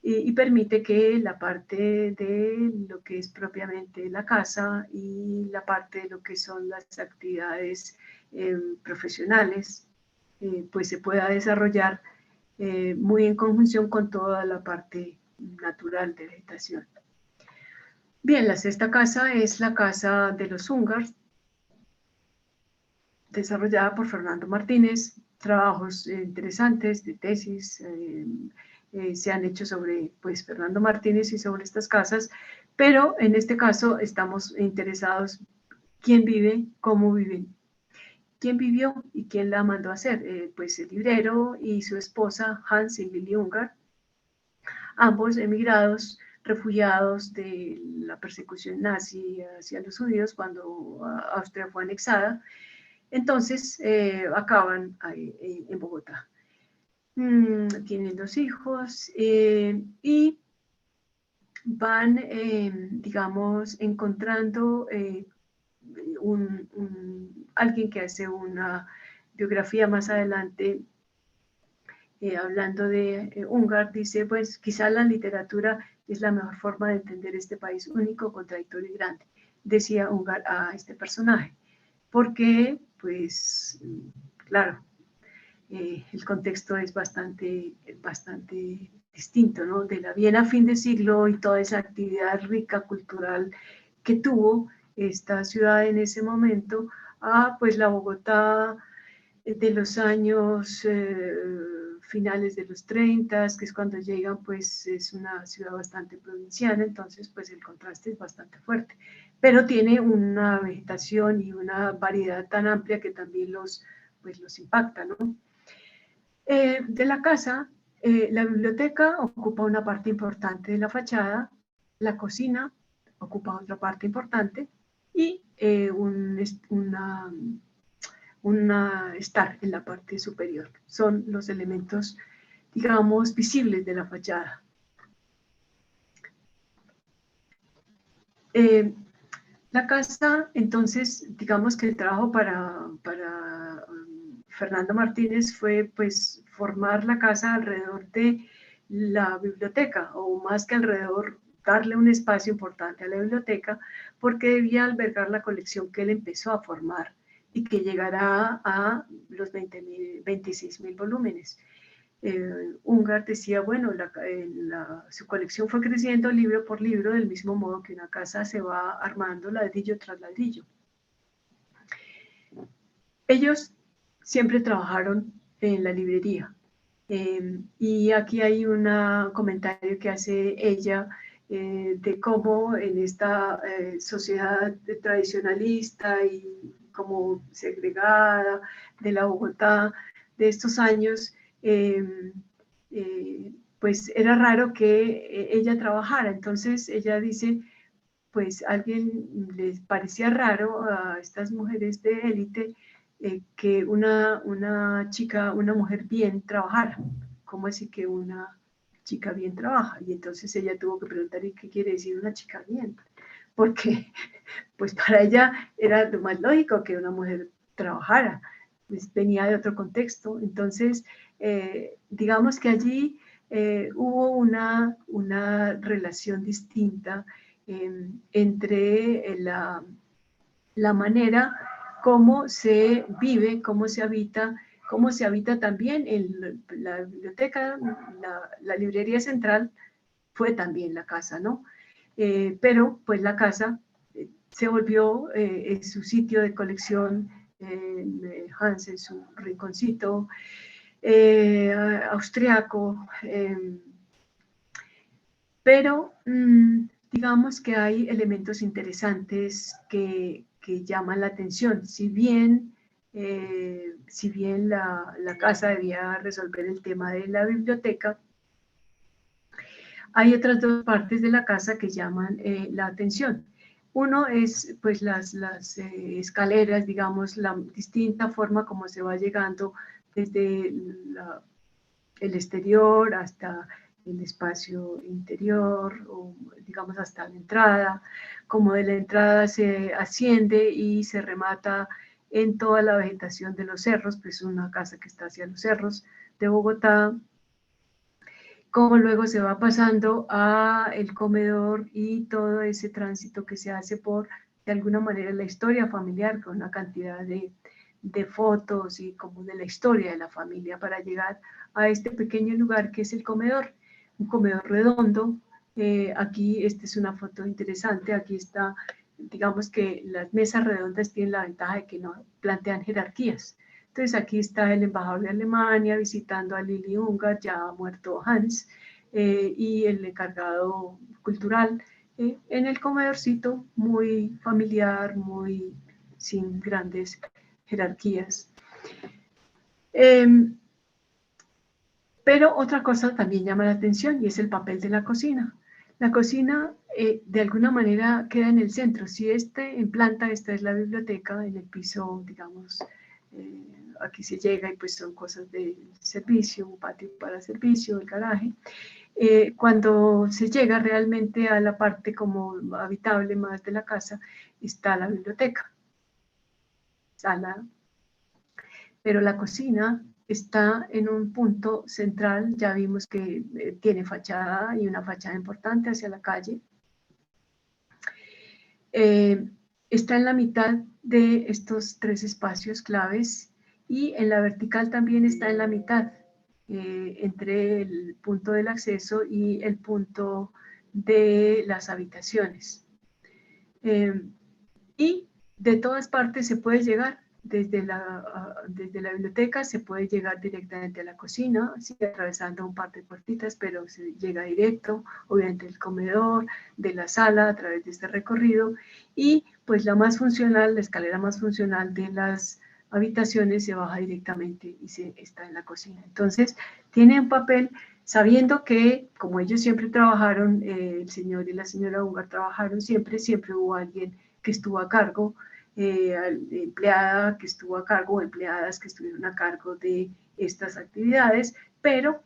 y permite que la parte de lo que es propiamente la casa y la parte de lo que son las actividades profesionales, pues se pueda desarrollar muy en conjunción con toda la parte natural de vegetación. Bien, la sexta casa es la casa de los húngaros, desarrollada por Fernando Martínez. Trabajos interesantes de tesis se han hecho sobre pues, Fernando Martínez y sobre estas casas, pero en este caso estamos interesados quién vive, cómo viven, quién vivió y quién la mandó a hacer. Pues el librero y su esposa Hans y Lili Ungar, ambos emigrados, refugiados de la persecución nazi hacia los judíos cuando Austria fue anexada. Entonces acaban ahí, en Bogotá. Tienen 2 hijos y van, digamos, encontrando alguien que hace una biografía más adelante hablando de Ungar, dice, pues quizá la literatura es la mejor forma de entender este país único, contradictorio y grande, decía Ungar a este personaje, porque, pues, claro, el contexto es bastante distinto, ¿no? De la Viena a fin de siglo y toda esa actividad rica cultural que tuvo esta ciudad en ese momento, a pues la Bogotá de los años finales de los 30, que es cuando llegan, pues es una ciudad bastante provinciana, entonces pues el contraste es bastante fuerte, pero tiene una vegetación y una variedad tan amplia que también los impacta, ¿no? De la casa, la biblioteca ocupa una parte importante de la fachada, la cocina ocupa otra parte importante y una estar en la parte superior. Son los elementos, digamos, visibles de la fachada. La casa, entonces, digamos que el trabajo para Fernando Martínez fue pues formar la casa alrededor de la biblioteca, o más que alrededor, darle un espacio importante a la biblioteca, porque debía albergar la colección que él empezó a formar y que llegará a los 26.000 volúmenes. Ungar decía, bueno, su colección fue creciendo libro por libro, del mismo modo que una casa se va armando ladrillo tras ladrillo. Ellos siempre trabajaron en la librería. Y aquí hay un comentario que hace ella de cómo en esta sociedad tradicionalista y como segregada de la Bogotá de estos años, pues era raro que ella trabajara. Entonces ella dice, pues a alguien les parecía raro a estas mujeres de élite que una chica, una mujer bien trabajara. ¿Cómo así que una chica bien trabaja? Y entonces ella tuvo que preguntar, ¿y qué quiere decir una chica bien? Porque pues para ella era lo más lógico que una mujer trabajara, pues venía de otro contexto. Entonces, digamos que allí hubo una relación distinta entre la manera cómo se vive, cómo se habita también en la biblioteca, la librería central fue también la casa, ¿no? Pero pues la casa se volvió su sitio de colección, Hans en su rinconcito austriaco, pero digamos que hay elementos interesantes que llaman la atención. Si bien la casa debía resolver el tema de la biblioteca, hay otras dos partes de la casa que llaman la atención. Uno es pues las escaleras, digamos, la distinta forma como se va llegando desde el exterior hasta el espacio interior, o digamos hasta la entrada, como de la entrada se asciende y se remata en toda la vegetación de los cerros, pues una casa que está hacia los cerros de Bogotá, como luego se va pasando a el comedor y todo ese tránsito que se hace por, de alguna manera, la historia familiar, con una cantidad de fotos y como de la historia de la familia para llegar a este pequeño lugar que es el comedor, un comedor redondo. Aquí, esta es una foto interesante, aquí está, digamos que las mesas redondas tienen la ventaja de que no plantean jerarquías. Entonces aquí está el embajador de Alemania visitando a Lili Ungar, ya ha muerto Hans, y el encargado cultural en el comedorcito, muy familiar, muy sin grandes jerarquías. Pero otra cosa también llama la atención y es el papel de la cocina. La cocina de alguna manera queda en el centro. Si en planta, esta es la biblioteca, en el piso, digamos, aquí se llega y pues son cosas de servicio, un patio para servicio, el garaje. Cuando se llega realmente a la parte como habitable más de la casa, está la biblioteca, sala, pero la cocina está en un punto central, ya vimos que tiene fachada y una fachada importante hacia la calle. Está en la mitad de estos tres espacios claves y en la vertical también está en la mitad, entre el punto del acceso y el punto de las habitaciones. Y de todas partes se puede llegar. Desde la biblioteca se puede llegar directamente a la cocina, sigue atravesando un par de puertitas, pero se llega directo, obviamente del comedor, de la sala, a través de este recorrido. Y pues la más funcional, la escalera más funcional de las habitaciones se baja directamente y se está en la cocina. Entonces, tiene un papel, sabiendo que, como ellos siempre trabajaron, el señor y la señora Ungar trabajaron siempre hubo alguien que estuvo a cargo, empleada que estuvo a cargo, empleadas que estuvieron a cargo de estas actividades, pero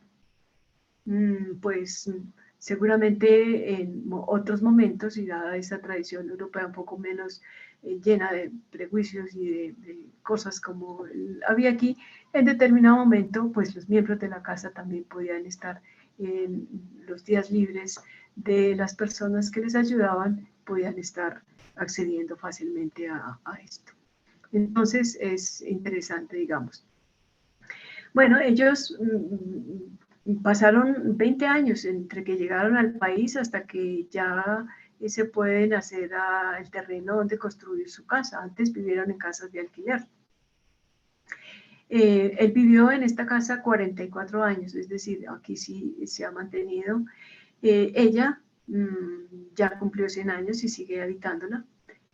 pues seguramente en otros momentos, y dada esa tradición europea un poco menos llena de prejuicios y de cosas como había aquí, en determinado momento, pues los miembros de la casa también podían estar en los días libres de las personas que les ayudaban, podían estar accediendo fácilmente a esto. Entonces es interesante, digamos. Bueno, ellos pasaron 20 años entre que llegaron al país hasta que ya se pueden hacer el terreno donde construir su casa. Antes vivieron en casas de alquiler. Él vivió en esta casa 44 años, es decir, aquí sí se ha mantenido. Ella ya cumplió 100 años y sigue habitándola.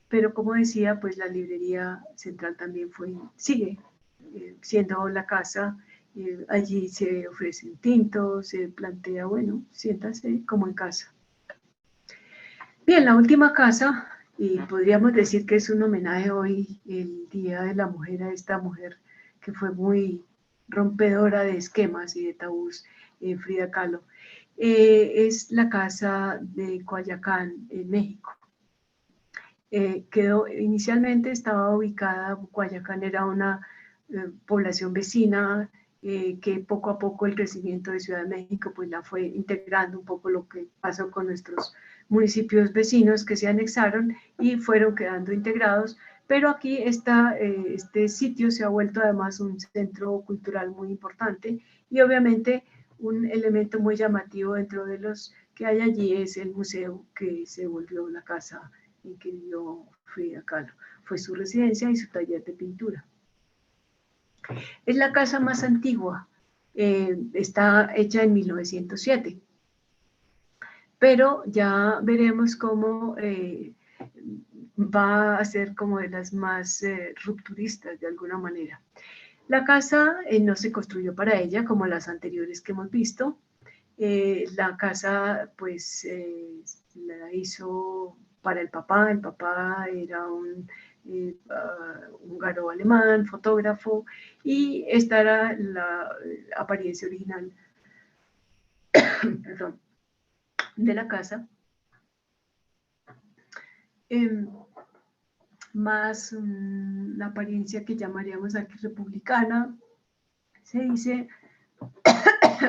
Pero como decía, pues la librería central también sigue siendo la casa. Allí se ofrecen tintos, se plantea, bueno, siéntase como en casa. Bien, la última casa, y podríamos decir que es un homenaje hoy, el Día de la Mujer, a esta mujer que fue muy rompedora de esquemas y de tabús, Frida Kahlo. Es la casa de Coyoacán, en México. Inicialmente estaba ubicada, Coyoacán era una población vecina, que poco a poco el crecimiento de Ciudad de México pues la fue integrando, un poco lo que pasó con nuestros municipios vecinos que se anexaron y fueron quedando integrados, pero aquí este sitio se ha vuelto además un centro cultural muy importante y obviamente un elemento muy llamativo dentro de los que hay allí es el museo que se volvió la casa en que vivió Frida Kahlo. Fue su residencia y su taller de pintura. Es la casa más antigua, está hecha en 1907, pero ya veremos cómo va a ser como de las más rupturistas de alguna manera. La casa no se construyó para ella como las anteriores que hemos visto. La casa pues la hizo para el papá era un húngaro alemán, fotógrafo, y esta era la apariencia original perdón, de la casa. Más la apariencia que llamaríamos aquí republicana, se dice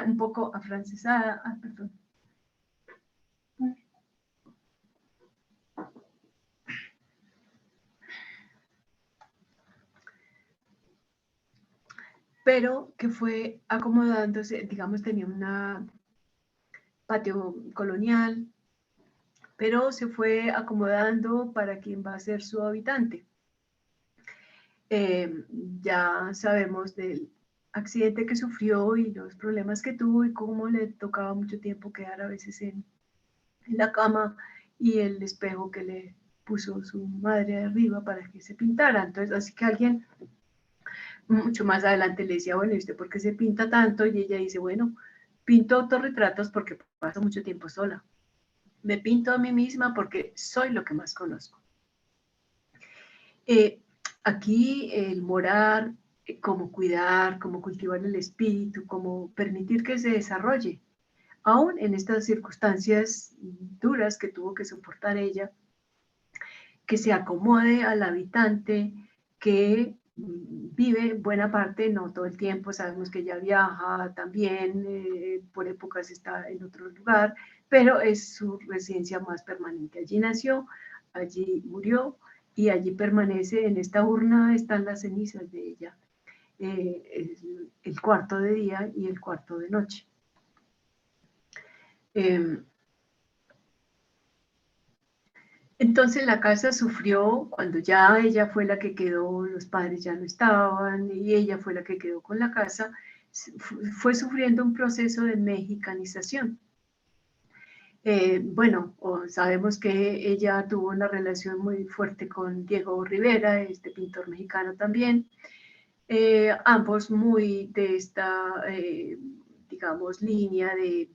un poco afrancesada, perdón. Pero que fue acomodándose, digamos, tenía un patio colonial, pero se fue acomodando para quien va a ser su habitante. Ya sabemos del accidente que sufrió y los problemas que tuvo y cómo le tocaba mucho tiempo quedar a veces en la cama y el espejo que le puso su madre arriba para que se pintara. Entonces, así que alguien mucho más adelante le decía, bueno, ¿y usted por qué se pinta tanto? Y ella dice, bueno, pinto autorretratos porque paso mucho tiempo sola. Me pinto a mí misma porque soy lo que más conozco. Aquí el morar, cómo cuidar, cómo cultivar el espíritu, cómo permitir que se desarrolle, aún en estas circunstancias duras que tuvo que soportar ella, que se acomode al habitante, que vive buena parte, no todo el tiempo, sabemos que ella viaja también, por épocas está en otro lugar, pero es su residencia más permanente. Allí nació, allí murió y allí permanece. En esta urna están las cenizas de ella, el cuarto de día y el cuarto de noche. Entonces la casa sufrió cuando ya ella fue la que quedó, los padres ya no estaban y ella fue la que quedó con la casa, fue sufriendo un proceso de mexicanización. Bueno, sabemos que ella tuvo una relación muy fuerte con Diego Rivera, este pintor mexicano también, ambos muy de esta, digamos, línea de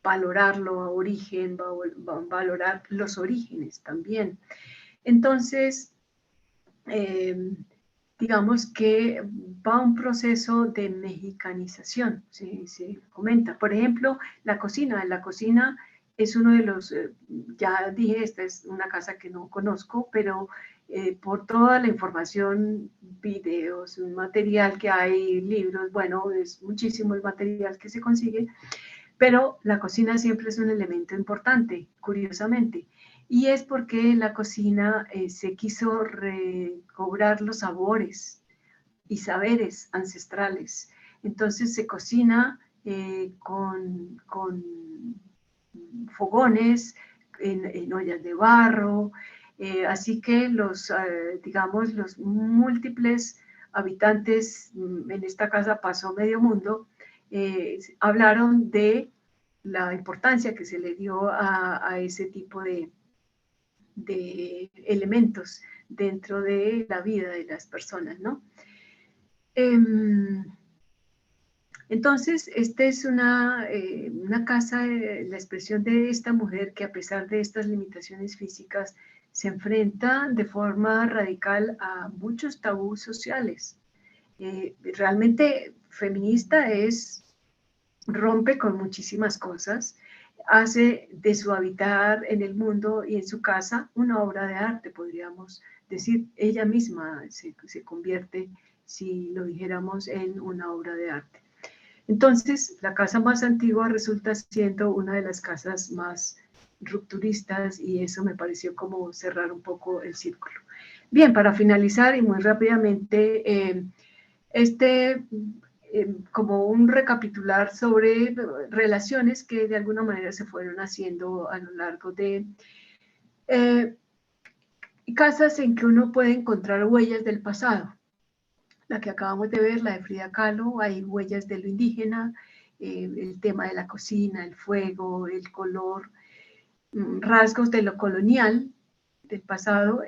valorar lo origen, valorar los orígenes también. Entonces, digamos que va un proceso de mexicanización, se comenta. Por ejemplo, la cocina es uno de los, ya dije, esta es una casa que no conozco, pero por toda la información, videos, un material que hay, libros, bueno, es muchísimo el material que se consigue, pero la cocina siempre es un elemento importante, curiosamente, y es porque la cocina se quiso recobrar los sabores y saberes ancestrales. Entonces se cocina con fogones, en ollas de barro, así que los, digamos, los múltiples habitantes en esta casa pasó medio mundo, hablaron de la importancia que se le dio a ese tipo de elementos dentro de la vida de las personas, ¿no? Entonces, esta es una casa, la expresión de esta mujer que a pesar de estas limitaciones físicas se enfrenta de forma radical a muchos tabús sociales. Realmente feminista rompe con muchísimas cosas, hace de su habitar en el mundo y en su casa una obra de arte, podríamos decir. Ella misma se convierte, si lo dijéramos, en una obra de arte. Entonces, la casa más antigua resulta siendo una de las casas más rupturistas y eso me pareció como cerrar un poco el círculo. Bien, para finalizar y muy rápidamente, como un recapitular sobre relaciones que de alguna manera se fueron haciendo a lo largo de casas en que uno puede encontrar huellas del pasado. La que acabamos de ver, la de Frida Kahlo, hay huellas de lo indígena, el tema de la cocina, el fuego, el color, rasgos de lo colonial, del pasado,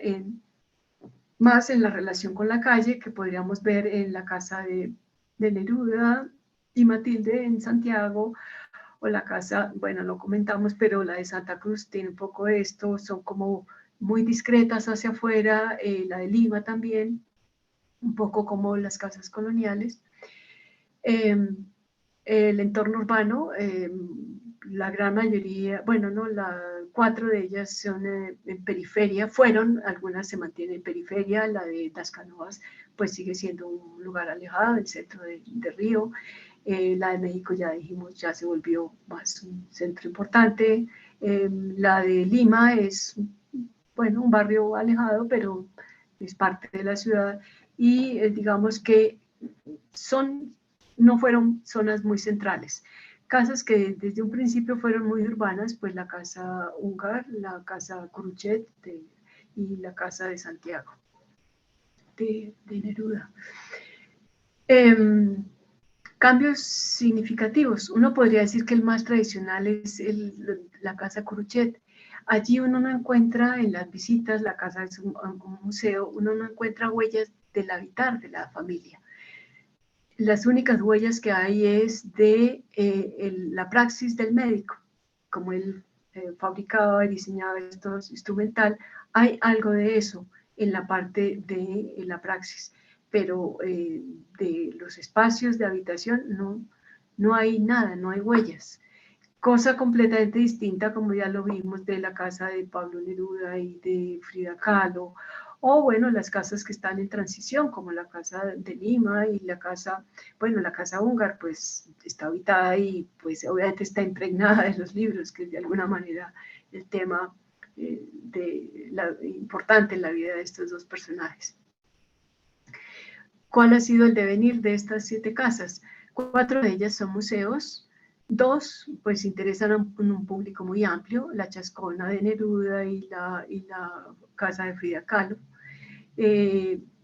más en la relación con la calle, que podríamos ver en la casa de Neruda y Matilde en Santiago, o la casa, bueno, lo comentamos, pero la de Santa Cruz tiene un poco de esto, son como muy discretas hacia afuera, la de Lima también, un poco como las casas coloniales. El entorno urbano, la gran mayoría, bueno, no, 4 de ellas son en periferia, algunas se mantienen en periferia, la de Las Canoas pues sigue siendo un lugar alejado del centro de Río, la de México ya dijimos, ya se volvió más un centro importante, la de Lima es, bueno, un barrio alejado, pero es parte de la ciudad, y digamos que no fueron zonas muy centrales. Casas que desde un principio fueron muy urbanas, pues la casa Ungar, la casa Cruchet y la casa de Santiago, de Neruda. Cambios significativos. Uno podría decir que el más tradicional es la casa Cruchet. Allí uno no encuentra en las visitas, la casa es un museo, uno no encuentra huellas del habitar de la familia. Las únicas huellas que hay es de la praxis del médico, como él fabricaba y diseñaba estos instrumental, hay algo de eso en la parte de la praxis, pero de los espacios de habitación no hay nada, no hay huellas. Cosa completamente distinta, como ya lo vimos, de la casa de Pablo Neruda y de Frida Kahlo, o bueno, las casas que están en transición, como la casa de Lima y la casa, bueno, la casa húngara, pues está habitada y pues obviamente está impregnada de los libros, que es de alguna manera el tema importante en la vida de estos dos personajes. ¿Cuál ha sido el devenir de estas 7 casas? 4 de ellas son museos, 2 pues interesan a un público muy amplio, la Chascona de Neruda y la casa de Frida Kahlo.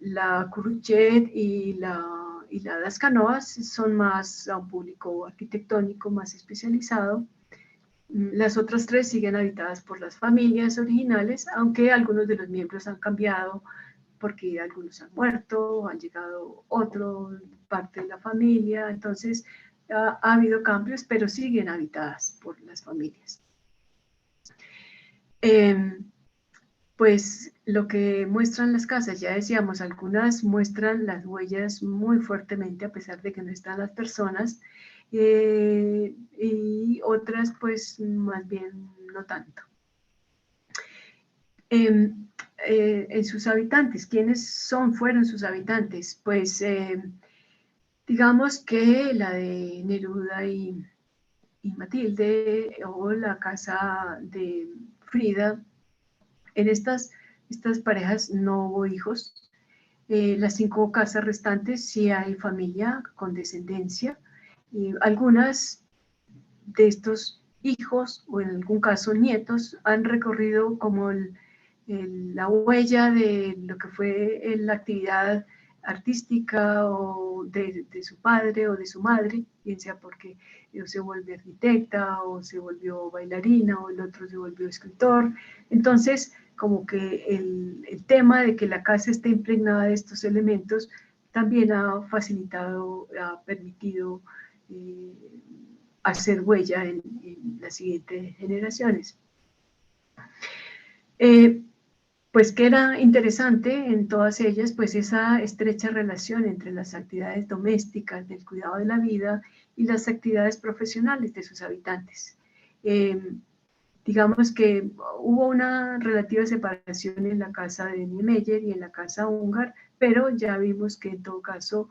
La Curruchet y las Canoas son más a un público arquitectónico más especializado. Las otras 3 siguen habitadas por las familias originales, aunque algunos de los miembros han cambiado porque algunos han muerto, han llegado otro parte de la familia, entonces ha habido cambios, pero siguen habitadas por las familias. Pues lo que muestran las casas, ya decíamos, algunas muestran las huellas muy fuertemente a pesar de que no están las personas, y otras pues más bien no tanto. En sus habitantes, ¿quiénes fueron sus habitantes? Pues digamos que la de Neruda y Matilde, o la casa de Frida, en estas parejas no hubo hijos. Las 5 casas restantes sí hay familia con descendencia. Algunas de estos hijos, o en algún caso nietos, han recorrido como la huella de lo que fue la actividad artística o de su padre o de su madre, bien sea porque se vuelve arquitecta o se volvió bailarina o el otro se volvió escritor. Entonces, como que el tema de que la casa esté impregnada de estos elementos también ha facilitado, ha permitido hacer huella en las siguientes generaciones. Pues que era interesante en todas ellas, pues esa estrecha relación entre las actividades domésticas del cuidado de la vida y las actividades profesionales de sus habitantes. Digamos que hubo una relativa separación en la casa de Niemeyer y en la casa húngara, pero ya vimos que en todo caso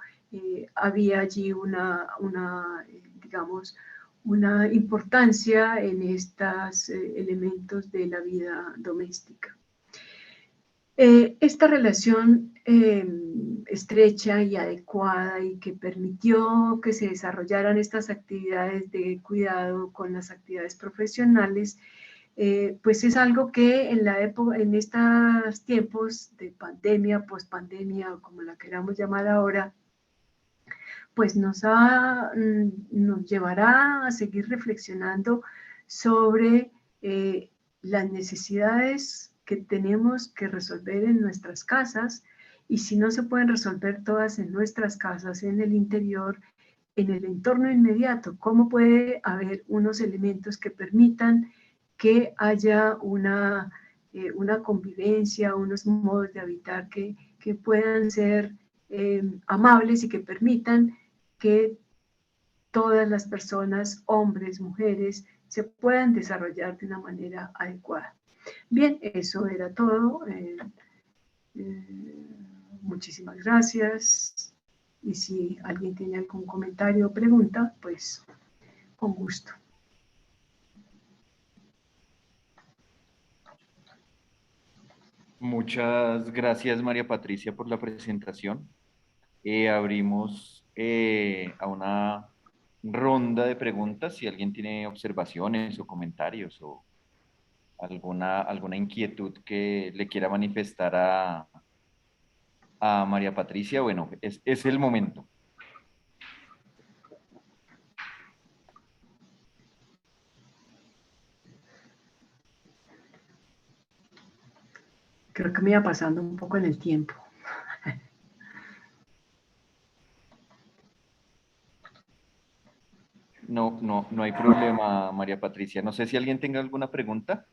había allí digamos, una importancia en estos elementos de la vida doméstica. Esta relación estrecha y adecuada y que permitió que se desarrollaran estas actividades de cuidado con las actividades profesionales, pues es algo que en estos tiempos de pandemia, pospandemia o como la queramos llamar ahora, pues nos llevará a seguir reflexionando sobre las necesidades que tenemos que resolver en nuestras casas, y si no se pueden resolver todas en nuestras casas, en el interior, en el entorno inmediato, cómo puede haber unos elementos que permitan que haya una convivencia, unos modos de habitar que puedan ser amables y que permitan que todas las personas, hombres, mujeres, se puedan desarrollar de una manera adecuada. Bien, eso era todo. Muchísimas gracias. Y si alguien tiene algún comentario o pregunta, pues con gusto. Muchas gracias, María Patricia, por la presentación. Abrimos a una ronda de preguntas. Si alguien tiene observaciones o comentarios o alguna inquietud que le quiera manifestar a María Patricia, bueno, es el momento. Creo que me iba pasando un poco en el tiempo. No hay problema, María Patricia. No sé si alguien tenga alguna pregunta.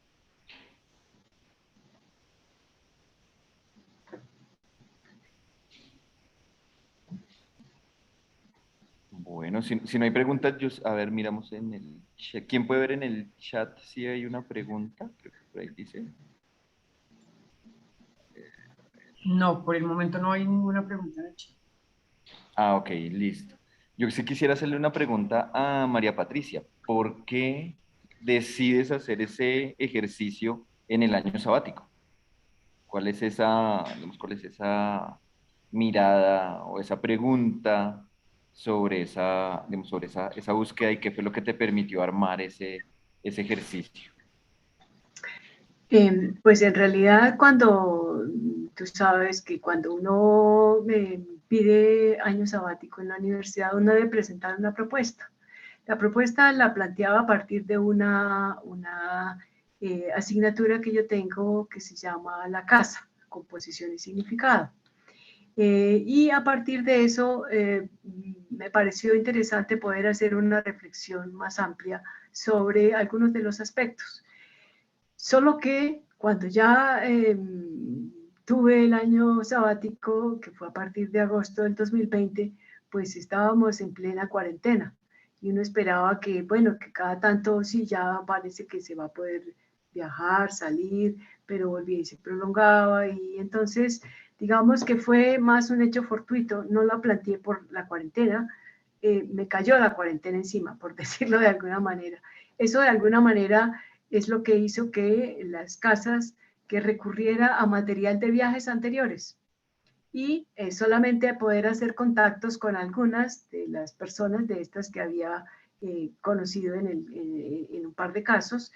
Bueno, si no hay preguntas, a ver, miramos en el chat. ¿Quién puede ver en el chat si hay una pregunta? Creo que por ahí dice. No, por el momento no hay ninguna pregunta en el chat. Ah, ok, listo. Yo sí quisiera hacerle una pregunta a María Patricia. ¿Por qué decides hacer ese ejercicio en el año sabático? ¿Cuál es esa, digamos, cuál es esa mirada o esa pregunta sobre esa, digamos, sobre esa búsqueda y qué fue lo que te permitió armar ese ejercicio? Pues en realidad cuando tú sabes que cuando uno pide año sabático en la universidad, uno debe presentar una propuesta. La propuesta la planteaba a partir de una asignatura que yo tengo que se llama La Casa, Composición y Significado. Y a partir de eso me pareció interesante poder hacer una reflexión más amplia sobre algunos de los aspectos. Solo que cuando ya tuve el año sabático, que fue a partir de agosto del 2020, pues estábamos en plena cuarentena y uno esperaba que, bueno, que cada tanto sí ya parece que se va a poder viajar, salir, pero volvía y se prolongaba y entonces digamos que fue más un hecho fortuito, no la planteé por la cuarentena, me cayó la cuarentena encima, por decirlo de alguna manera. Eso de alguna manera es lo que hizo que las casas que recurriera a material de viajes anteriores y solamente poder hacer contactos con algunas de las personas de estas que había conocido en un par de casos,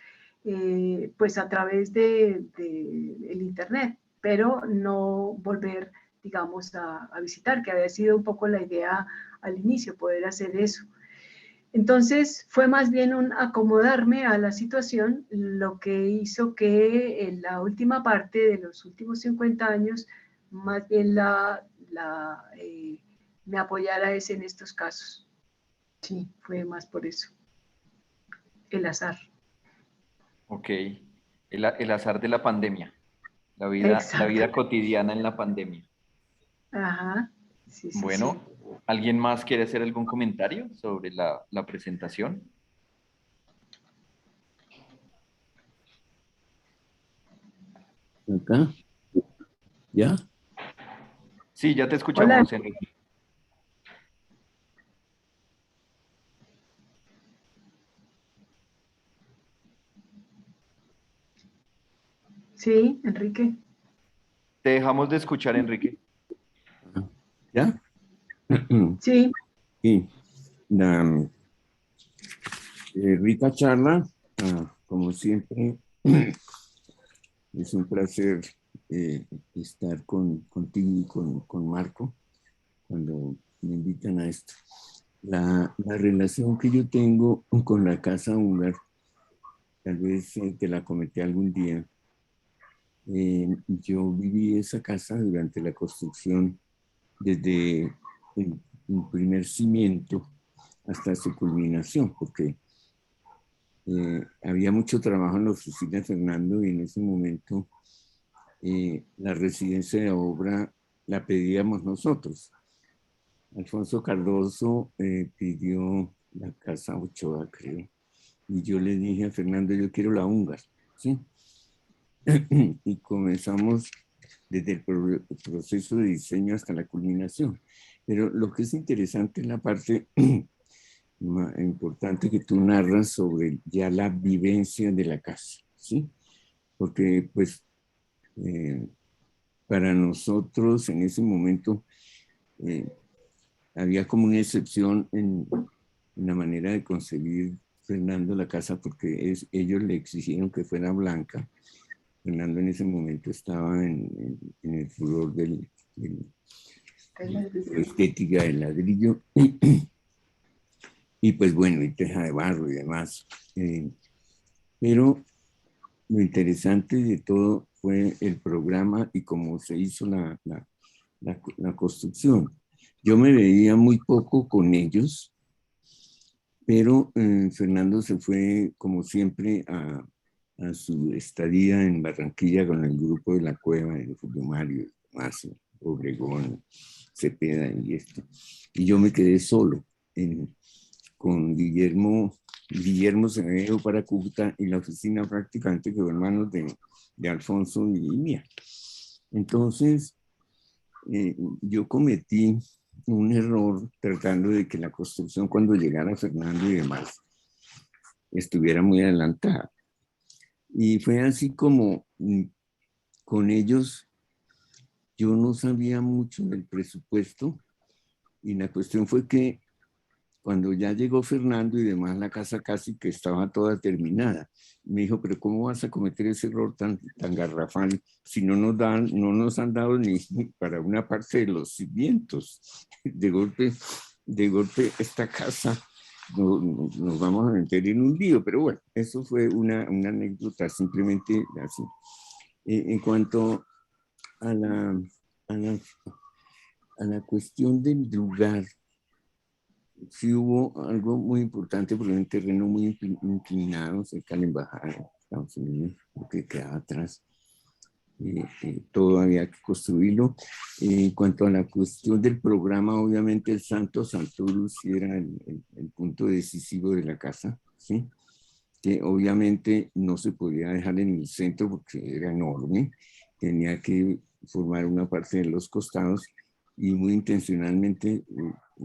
pues a través de el Internet, pero no volver, digamos, a visitar, que había sido un poco la idea al inicio, poder hacer eso. Entonces fue más bien un acomodarme a la situación, lo que hizo que en la última parte de los últimos 50 años, más bien me apoyara ese en estos casos. Sí, fue más por eso, el azar. Ok, el azar de la pandemia, la Exacto. vida cotidiana en la pandemia. Ajá, sí, sí, sí. Bueno, ¿alguien más quiere hacer algún comentario sobre la presentación? Acá, ¿ya? Sí, ya te Hola. escuchamos, Enrique. Sí, Enrique. Te dejamos de escuchar, Enrique. ¿Ya? Sí, Y la rica charla, como siempre, es un placer estar contigo y con Marco cuando me invitan a esto. La relación que yo tengo con la Casa Húngaro, tal vez te la comenté algún día. Yo viví esa casa durante la construcción desde el primer cimiento hasta su culminación, porque había mucho trabajo en la oficina de Fernando y en ese momento la residencia de obra la pedíamos nosotros. Alfonso Cardoso pidió la casa Ochoa, creo, y yo le dije a Fernando, yo quiero la húngara, ¿sí? Y comenzamos desde el proceso de diseño hasta la culminación. Pero lo que es interesante es la parte importante que tú narras sobre ya la vivencia de la casa, ¿sí? Porque pues para nosotros en ese momento eh, había como una excepción en la manera de concebir Fernando la casa porque ellos le exigieron que fuera blanca. Fernando en ese momento estaba en el furor de la estética del ladrillo y pues bueno, y teja de barro y demás. Pero lo interesante de todo fue el programa y cómo se hizo la construcción. Yo me veía muy poco con ellos, pero Fernando se fue, como siempre, a su estadía en Barranquilla con el grupo de La Cueva, de Julio Mario, Mazo, Obregón, Cepeda y esto. Y yo me quedé solo con Guillermo se me dio para Cúcuta y la oficina prácticamente quedó en manos de Alfonso y mía. Entonces, yo cometí un error tratando de que la construcción cuando llegara Fernando y demás estuviera muy adelantada. Y fue así como con ellos yo no sabía mucho del presupuesto y la cuestión fue que cuando ya llegó Fernando y demás, la casa casi que estaba toda terminada. Me dijo, pero ¿cómo vas a cometer ese error tan garrafal si no nos han dado ni para una parte de los cimientos? De golpe esta casa nos vamos a meter en un lío, pero bueno, eso fue una anécdota simplemente así. En cuanto a la cuestión del lugar, sí hubo algo muy importante porque era un terreno muy inclinado cerca de la embajada de Estados Unidos, lo que quedaba atrás. Todo había que construirlo. En cuanto a la cuestión del programa, obviamente el Santo Santorum era el punto decisivo de la casa, ¿sí? Que obviamente no se podía dejar en el centro porque era enorme, tenía que formar una parte de los costados y muy intencionalmente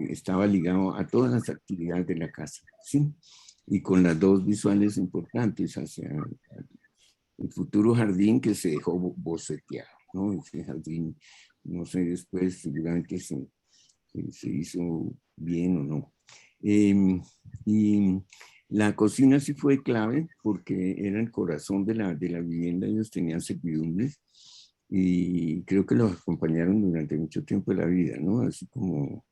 estaba ligado a todas las actividades de la casa, ¿sí? Y con las dos visuales importantes hacia el futuro jardín que se dejó boceteado, ¿no? Ese jardín, no sé después seguramente se hizo bien o no. Y la cocina sí fue clave porque era el corazón de la vivienda, ellos tenían servidumbres y creo que los acompañaron durante mucho tiempo de la vida, ¿no? Así como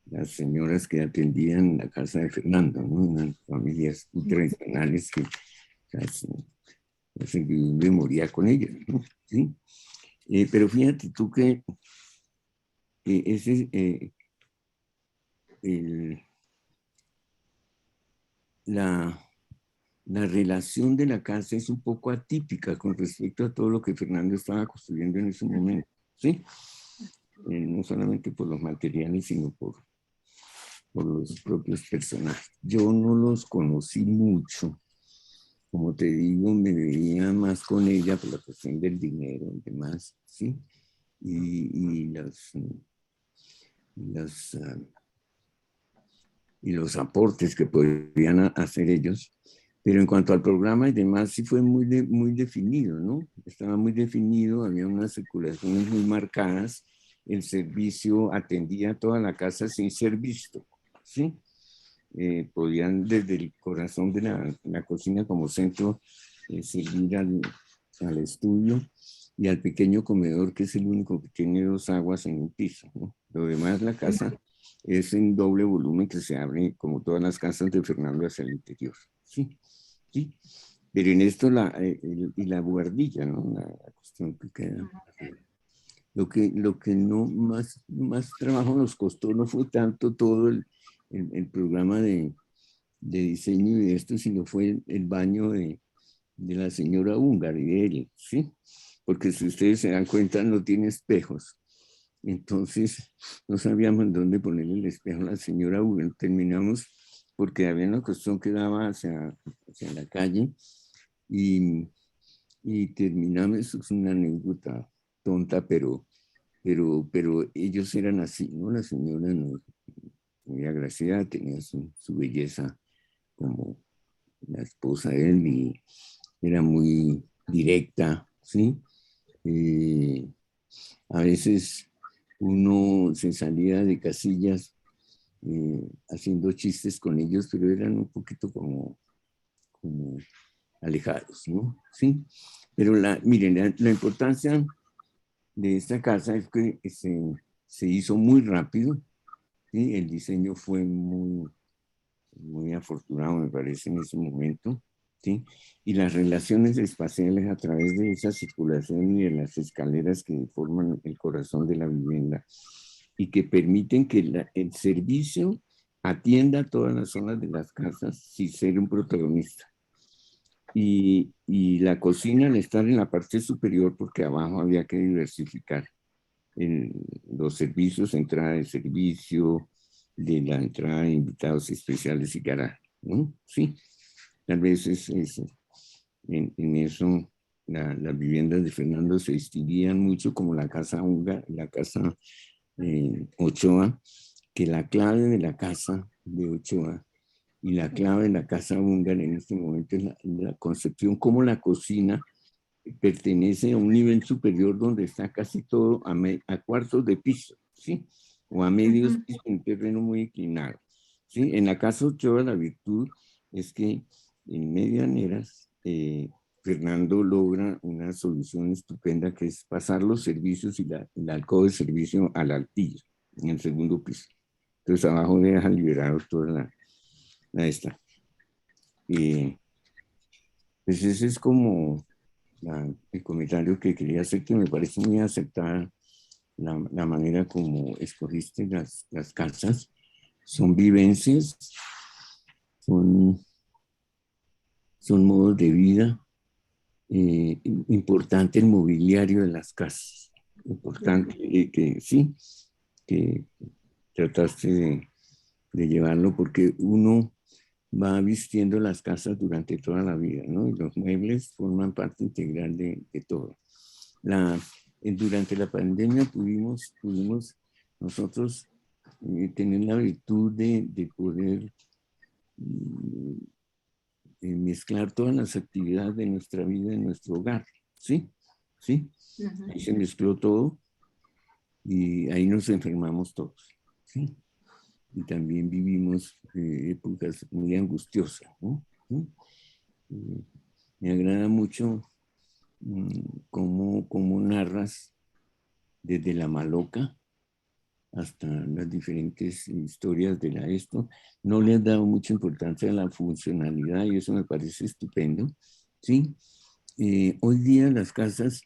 las señoras que atendían la casa de Fernando, ¿no? Unas familias tradicionales que la servidumbre moría con ellas, ¿no? ¿Sí? Pero fíjate tú que ese la relación de la casa es un poco atípica con respecto a todo lo que Fernando estaba construyendo en ese momento, ¿sí? No solamente por los materiales, sino por los propios personajes. Yo no los conocí mucho. Como te digo, me veía más con ella por la cuestión del dinero y demás, ¿sí? Y los aportes que podrían hacer ellos. Pero en cuanto al programa y demás, sí fue muy definido, ¿no? Estaba muy definido, había unas circulaciones muy marcadas, el servicio atendía a toda la casa sin ser visto, ¿sí? Podían desde el corazón de la cocina como centro seguir al estudio y al pequeño comedor que es el único que tiene 2 aguas en un piso, ¿no? Lo demás, la casa es en doble volumen que se abre como todas las casas de Fernando hacia el interior, ¿sí? ¿Sí? Pero en esto y la buhardilla, ¿no? La cuestión que queda. Lo que no más trabajo nos costó no fue tanto todo el programa de diseño y de esto, sino fue el baño de la señora húngara y de él, ¿sí? Porque si ustedes se dan cuenta, no tiene espejos. Entonces, no sabíamos en dónde poner el espejo a la señora húngara. Terminamos porque había una cuestión que daba hacia la calle y terminamos, eso es una anécdota tonta, pero ellos eran así, ¿no? La señora no, muy agraciada, tenía su belleza como la esposa de él y era muy directa, ¿sí? A veces uno se salía de casillas haciendo chistes con ellos, pero eran un poquito como alejados, ¿no? Sí. Pero miren, la importancia de esta casa es que se hizo muy rápido, ¿sí? El diseño fue muy afortunado, me parece, en ese momento, ¿sí? Y las relaciones espaciales a través de esa circulación y de las escaleras que forman el corazón de la vivienda y que permiten que el servicio atienda todas las zonas de las casas sin ser un protagonista. Y la cocina al estar en la parte superior, porque abajo había que diversificar los servicios, entrada de servicio, de la entrada de invitados especiales y garaje, ¿no? Sí, tal vez en eso las viviendas de Fernando se distinguían mucho, como la casa húngara, la casa Ochoa, que la clave de la casa de Ochoa y la clave de la casa húngara en este momento es la concepción, como la cocina pertenece a un nivel superior donde está casi todo a cuartos de piso, ¿sí? O a medios pisos en un terreno muy inclinado, ¿sí? En la casa Ochoa la virtud es que en Medianeras Fernando logra una solución estupenda, que es pasar los servicios y la alcoba de servicio al altillo, en el segundo piso. Entonces abajo deja liberado toda la esta. Pues ese es como el comentario que quería hacer, que me parece muy aceptada la manera como escogiste las casas. Son vivencias, son modos de vida. Importante el mobiliario de las casas. Importante que sí, que trataste de llevarlo, porque uno va vistiendo las casas durante toda la vida, ¿no? Y los muebles forman parte integral de todo. Durante la pandemia pudimos nosotros tener la virtud de poder mezclar todas las actividades de nuestra vida en nuestro hogar, ¿sí? ¿Sí? Ahí se mezcló todo y ahí nos enfermamos todos, ¿sí? Y también vivimos épocas muy angustiosas, ¿no? Me agrada mucho cómo narras desde la maloca hasta las diferentes historias de esto. No le has dado mucha importancia a la funcionalidad y eso me parece estupendo, ¿sí? Hoy día las casas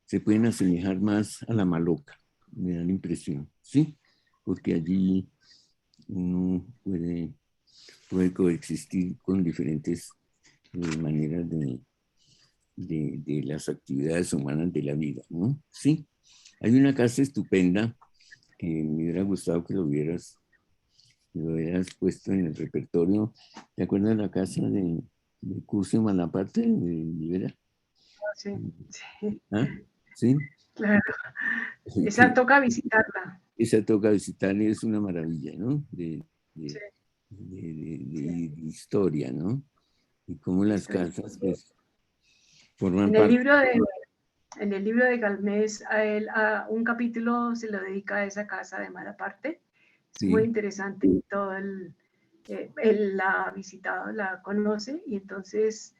se pueden asemejar más a la maloca, me da la impresión, ¿sí? Porque allí uno puede coexistir con diferentes maneras de las actividades humanas de la vida, ¿no? Sí. Hay una casa estupenda que me hubiera gustado que lo hubieras puesto en el repertorio. ¿Te acuerdas de la casa de Curcio Malaparte, de Libera? Sí, sí. ¿Ah? ¿Sí? Claro. Esa toca visitarla. Esa toca visitar y es una maravilla, ¿no? Sí. De historia, ¿no? Y cómo las casas pues, forman En parte. En el libro de Galmés, un capítulo se lo dedica a esa casa de Malaparte. Es muy interesante, todo él la ha visitado, la conoce, y entonces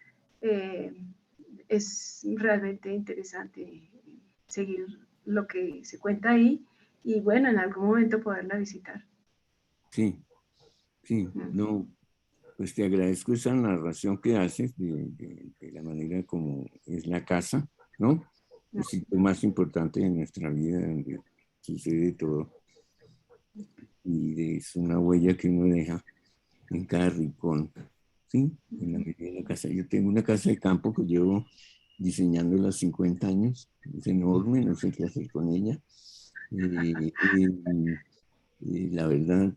es realmente interesante seguir lo que se cuenta ahí y bueno, en algún momento poderla visitar. Sí, sí, no, pues te agradezco esa narración que haces de la manera como es la casa, ¿no? El sitio más importante de nuestra vida, donde sucede todo. Y es una huella que uno deja en cada rincón, ¿sí? En la casa. Yo tengo una casa de campo que llevo diseñándola 50 años. Es enorme, no sé qué hacer con ella. La verdad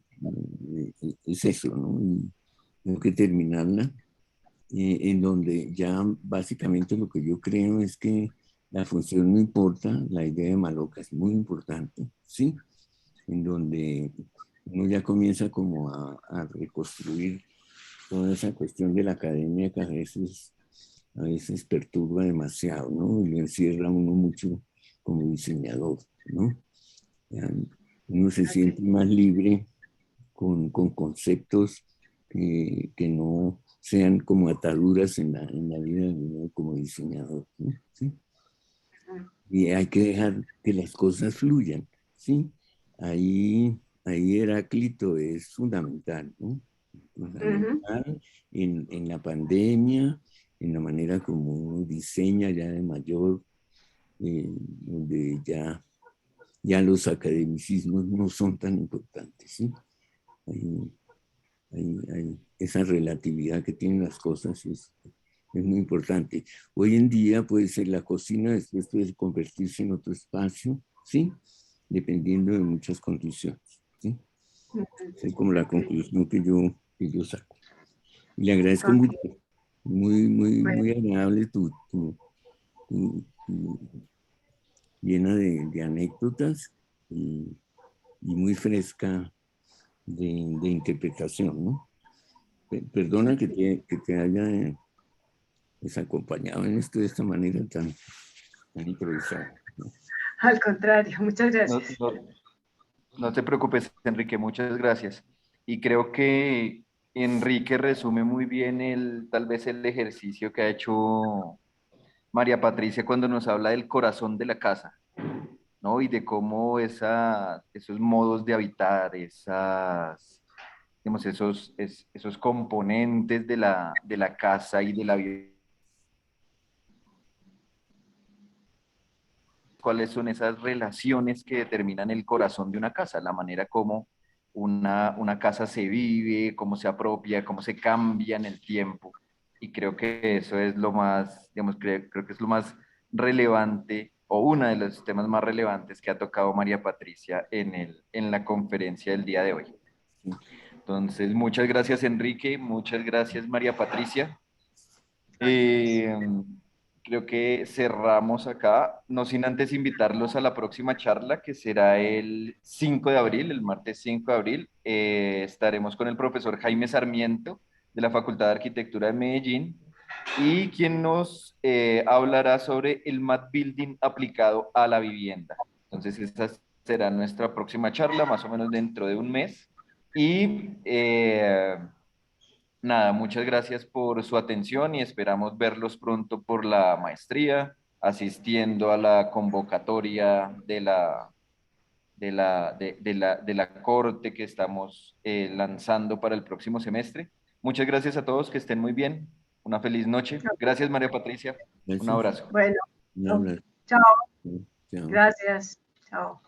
es eso, ¿no? Y tengo que terminarla, en donde ya básicamente lo que yo creo es que la función no importa, la idea de Maloca es muy importante, ¿sí? En donde uno ya comienza como a reconstruir toda esa cuestión de la academia que a veces perturba demasiado, ¿no? Y lo encierra uno mucho como diseñador, ¿no? Uno se siente más libre con conceptos que no sean como ataduras en la vida de uno como diseñador, ¿no? ¿Sí? Y hay que dejar que las cosas fluyan, ¿sí? Ahí Heráclito es fundamental, ¿no? Fundamental en la pandemia, en la manera como uno diseña ya de mayor, donde ya los academicismos no son tan importantes, ¿sí? Esa relatividad que tienen las cosas es muy importante. Hoy en día puede ser la cocina, después puede convertirse en otro espacio, ¿sí? Dependiendo de muchas condiciones, ¿sí? Es como la conclusión que yo saco. Y le agradezco mucho Bueno, muy agradable llena de anécdotas y muy fresca de interpretación, ¿no? Perdona que te haya acompañado en esto de esta manera tan improvisada, ¿no? al contrario, muchas No, gracias. no te preocupes, Enrique, muchas gracias. Y creo que Enrique resume muy bien tal vez el ejercicio que ha hecho María Patricia cuando nos habla del corazón de la casa, ¿no? Y de cómo esos modos de habitar, digamos, esos componentes de la casa y de la vida, cuáles son esas relaciones que determinan el corazón de una casa, la manera como una casa se vive, cómo se apropia, cómo se cambia en el tiempo. Y creo que eso es lo más, digamos, creo que es lo más relevante o uno de los temas más relevantes que ha tocado María Patricia en la conferencia del día de hoy. Entonces, muchas gracias, Enrique, muchas gracias, María Patricia. Eh, Creo que cerramos acá, no sin antes invitarlos a la próxima charla, que será el 5 de abril, el martes 5 de abril. Estaremos con el profesor Jaime Sarmiento de la Facultad de Arquitectura de Medellín y quien nos hablará sobre el Mat Building aplicado a la vivienda. Entonces, esa será nuestra próxima charla, más o menos dentro de un mes. Y nada, muchas gracias por su atención y esperamos verlos pronto por la maestría, asistiendo a la convocatoria de la corte que estamos lanzando para el próximo semestre. Muchas gracias a todos, que estén muy bien. Una feliz noche. Gracias, María Patricia. Un Gracias. abrazo. Bueno, Un abrazo. chao, Chao. gracias, chao.